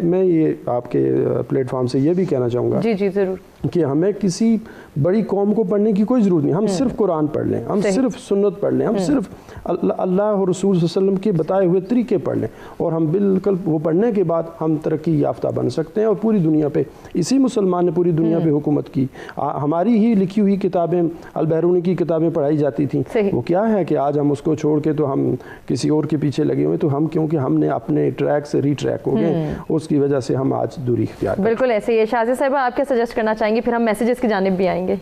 मैं ये आपके प्लेटफॉर्म से ये भी कहना चाहूँगा जी जी ज़रूर कि हमें किसी बड़ी कौम को पढ़ने की कोई ज़रूरत नहीं। हम सिर्फ कुरान पढ़ लें, हम सिर्फ सुन्नत पढ़ लें, हम सिर्फ अल्लाह और रसूल सल्लल्लाहु अलैहि वसल्लम के बताए हुए तरीके पढ़ लें और हम बिल्कुल वो पढ़ने के बाद हम तरक्की याफ्ता बन सकते हैं और पूरी दुनिया पे इसी मुसलमान ने पूरी दुनिया पे हुकूमत की। हमारी ही लिखी हुई किताबें, अल-बैरूनी की किताबें पढ़ाई जाती थी, वो क्या है कि आज हम उसको छोड़ के तो हम किसी और के पीछे लगे हुए, तो हम क्योंकि हमने अपने ट्रैक से रीट्रैक हो गए, उसकी वजह से हम आज दूरी इख्तियार। बिल्कुल ऐसे ही। शाज़िया साहिबा, आप क्या सजेस्ट करना चाहेंगे, फिर हम मैसेजेस की जानिब भी आएंगे।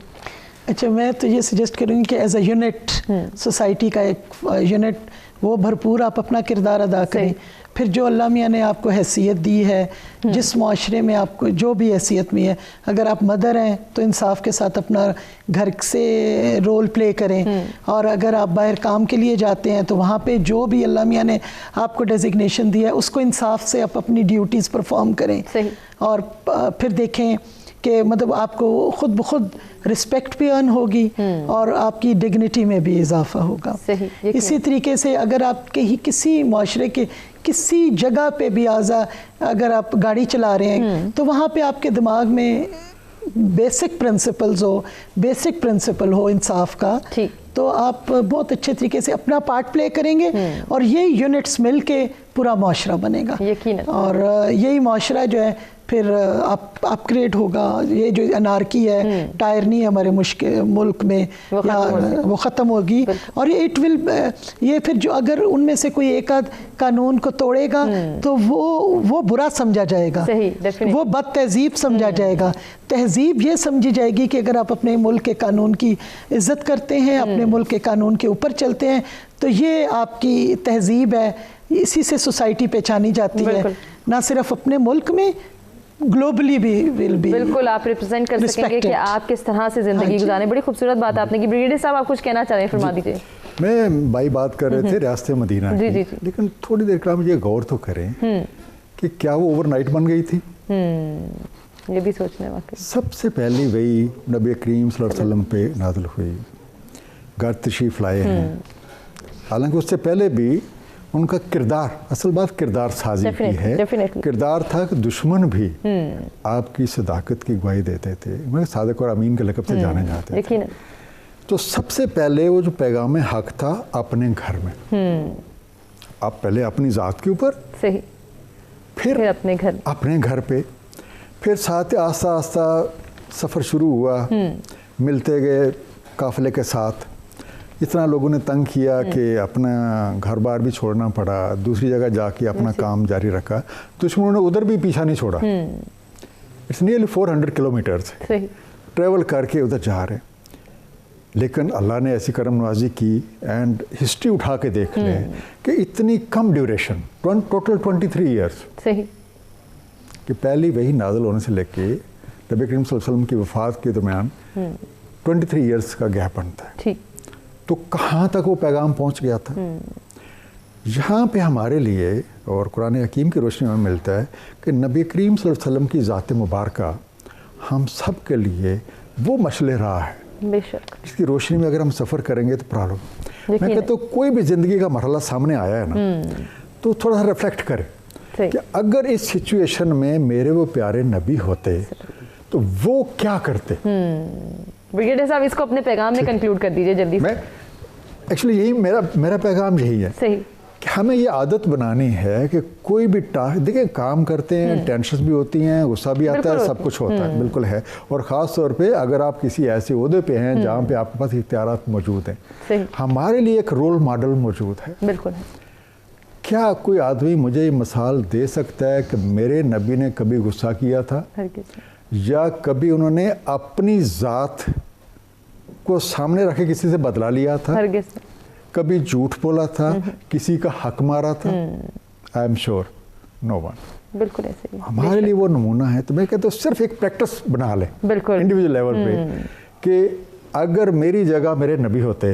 अच्छा, मैं तो ये सजेस्ट करूँगी कि एज अ यूनिट, सोसाइटी का एक यूनिट, वो भरपूर आप अपना किरदार अदा करें। फिर जो अल्लाह मियाँ ने आपको हैसियत दी है, जिस माशरे में आपको जो भी हैसियत में है, अगर आप मदर हैं तो इंसाफ के साथ अपना घर से रोल प्ले करें, और अगर आप बाहर काम के लिए जाते हैं तो वहाँ पे जो भी अल्लाह मियाँ ने आपको डेजिग्नेशन दिया है उसको इंसाफ से आप अपनी ड्यूटीज़ परफॉर्म करें। और फिर देखें कि मतलब आपको खुद ब खुद रिस्पेक्ट भी अर्न होगी और आपकी डिग्निटी में भी इजाफा होगा। इसी तरीके से अगर आप कहीं किसी माशरे के किसी जगह पे भी अगर आप गाड़ी चला रहे हैं तो वहाँ पे आपके दिमाग में बेसिक प्रिंसिपल हो इंसाफ का, तो आप बहुत अच्छे तरीके से अपना पार्ट प्ले करेंगे और ये यूनिट्स मिल के पूरा माशरा बनेगा। और यही माशरा जो है फिर आप क्रिएट होगा। ये जो अनारकी है, टायरनी है हमारे मुल्क में, वो ख़त्म होगी। और ये फिर जो अगर उनमें से कोई एक आध कानून को तोड़ेगा तो वो बुरा समझा जाएगा, वो बद तहजीब समझा जाएगा। तहजीब ये समझी जाएगी कि अगर आप अपने मुल्क के कानून की इज़्ज़त करते हैं, अपने मुल्क के कानून के ऊपर चलते हैं, तो ये आपकी तहजीब है। इसी से सोसाइटी पहचानी जाती है, ना सिर्फ अपने मुल्क में, ग्लोबली भी विल बी। बिल्कुल, आप रिप्रेजेंट कर सकेंगे कि आप किस तरह से ज़िंदगी गुजारें। बड़ी खूबसूरत बात आपने की। ब्रिगेडियर साहब, आप कुछ कहना चाह रहे हैं, फरमा दीजिए। मैं भाई बात कर रहे थे रियासत मदीना की, लेकिन थोड़ी देर का हम ये गौर तो करें कि क्या वो ओवरनाइट बन गई थी? ये भी सोचने वाकई। सबसे पहले वही नबी करीम सल्लल्लाहु अलैहि वसल्लम पे नाज़िल हुई, घर तशरीफ़ लाए हैं। हालांकि उससे पहले भी उनका किरदार, असल बात किरदार साजी की है। किरदार था कि दुश्मन भी आपकी सदाकत की गवाही देते थे, मगर सादिक और अमीन के लक़ब से जाने जाते थे। तो सबसे पहले वो जो पैगाम हक था अपने घर में, आप पहले अपनी ज़ात के ऊपर, फिर अपने घर पे, फिर साथ आस्ता आस्ता सफ़र शुरू हुआ, मिलते गए, काफ़िले के साथ इतना लोगों ने तंग किया कि अपना घर बार भी छोड़ना पड़ा, दूसरी जगह जाके अपना काम जारी रखा। दुश्मनों ने उधर भी पीछा नहीं छोड़ा। इट्स नियरली 400 किलोमीटर्स ट्रेवल करके उधर जा रहे। लेकिन अल्लाह ने ऐसी करम नवाजी की एंड हिस्ट्री उठा के देख लें कि इतनी कम ड्यूरेशन, टोटल 23 ईयर्स सही, कि पहली वही नाज़िल होने से लेके नबी करीम सल्लल्लाहु अलैहि वसल्लम की वफ़ात के दरमियान 23 ईयर्स का गैप बनता है। ठीक, तो कहाँ तक वो पैगाम पहुँच गया था। यहाँ पे हमारे लिए और कुरान हकीम की रोशनी में मिलता है कि नबी करीम सल्लल्लाहु अलैहि वसल्लम की ज़ात मुबारका हम सब के लिए वो मशले राह है बेशक, जिसकी रोशनी में अगर हम सफ़र करेंगे तो प्रॉब्लम। मैं कहता हूँ कोई भी ज़िंदगी का मरहला सामने आया है ना, तो थोड़ा सा रिफ्लेक्ट करें कि अगर इस सिचुएशन में मेरे वो प्यारे नबी होते तो वो क्या करते। ब्रिगेडियर साहब, इसको अपने पैगाम में कंक्लूड कर दीजिए जल्दी से। मैं एक्चुअली यही मेरा पैगाम यही है सही, कि हमें ये आदत बनानी है कि कोई भी टास्क, देखिए काम करते हैं, टेंशन भी होती हैं, गुस्सा भी आता है, सब कुछ होता है, बिल्कुल है। और ख़ास तौर पे अगर आप किसी ऐसे ओहदे पे हैं जहाँ पे आपके पास इख्तियारात मौजूद हैं, हमारे लिए एक रोल मॉडल मौजूद है। बिल्कुल है। क्या कोई आदमी मुझे ये मिसाल दे सकता है कि मेरे नबी ने कभी गुस्सा किया था या कभी उन्होंने अपनी ज़ात को सामने रखे किसी से बदला लिया था, कभी झूठ बोला था, किसी का हक मारा था? I am sure no one. बिल्कुल ऐसे ही हमारे लिए वो नमूना है। तो मैं कहता हूँ सिर्फ एक प्रैक्टिस बना लें इंडिविजुअल लेवल पे कि अगर मेरी जगह मेरे नबी होते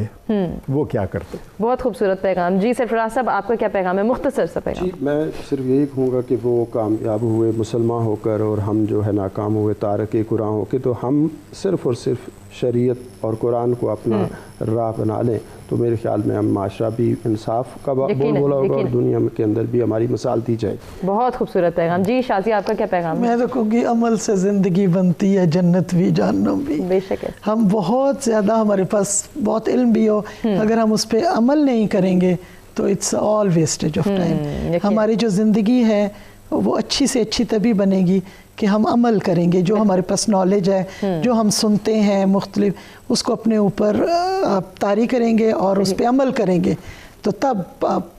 वो क्या करते। बहुत खूबसूरत पैगाम। जी सरफराज साहब, आपका क्या पैगाम है, मुख्तसर सा पैगाम? जी, मैं सिर्फ यही कहूँगा कि वो कामयाब हुए मुसलमान होकर और हम जो है नाकाम हुए तारक कुरान होकर, तो हम सिर्फ और सिर्फ शरीयत और कुरान को अपना राह बना लें तो मेरे ख्याल में हम माशरा भी इंसाफ का बोला होगा और दुनिया के अंदर भी हमारी मिसाल दी जाए। बहुत खूबसूरत पैगाम। जी शाजी, आपका क्या पैगाम है? मैं तो कहूँगी अमल से ज़िंदगी बनती है, जन्नत भी जहन्नम भी। बेशक है। हम बहुत ज़्यादा, हमारे पास बहुत इल्म भी हो, अगर हम उस पर अमल नहीं करेंगे तो it's all wastage of time. हमारी जो ज़िंदगी है वो अच्छी से अच्छी तभी बनेगी कि हम अमल करेंगे। जो हमारे पास नॉलेज है, जो हम सुनते हैं मुख्तलिफ, उसको अपने ऊपर तारी करेंगे और उस पर अमल करेंगे, तो तब आप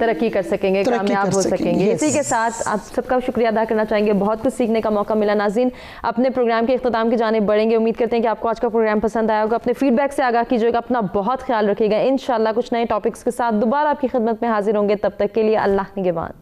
तरक्की कर सकेंगे, कामयाब हो सकेंगे। इसी के साथ आप सबका शुक्रिया अदा करना चाहेंगे। बहुत कुछ सीखने का मौका मिला। नाज़रीन, अपने प्रोग्राम के इख्तिताम की जानिब बढ़ेंगे। उम्मीद करते हैं कि आपको आज का प्रोग्राम पसंद आया होगा। अपने फीडबैक से आगाह कीजिएगा, अपना बहुत ख्याल रखिएगा। इंशाल्लाह कुछ नए टॉपिक्स के साथ दोबारा आपकी खिदमत में हाजिर होंगे। तब तक के लिए अल्लाह निगहबान।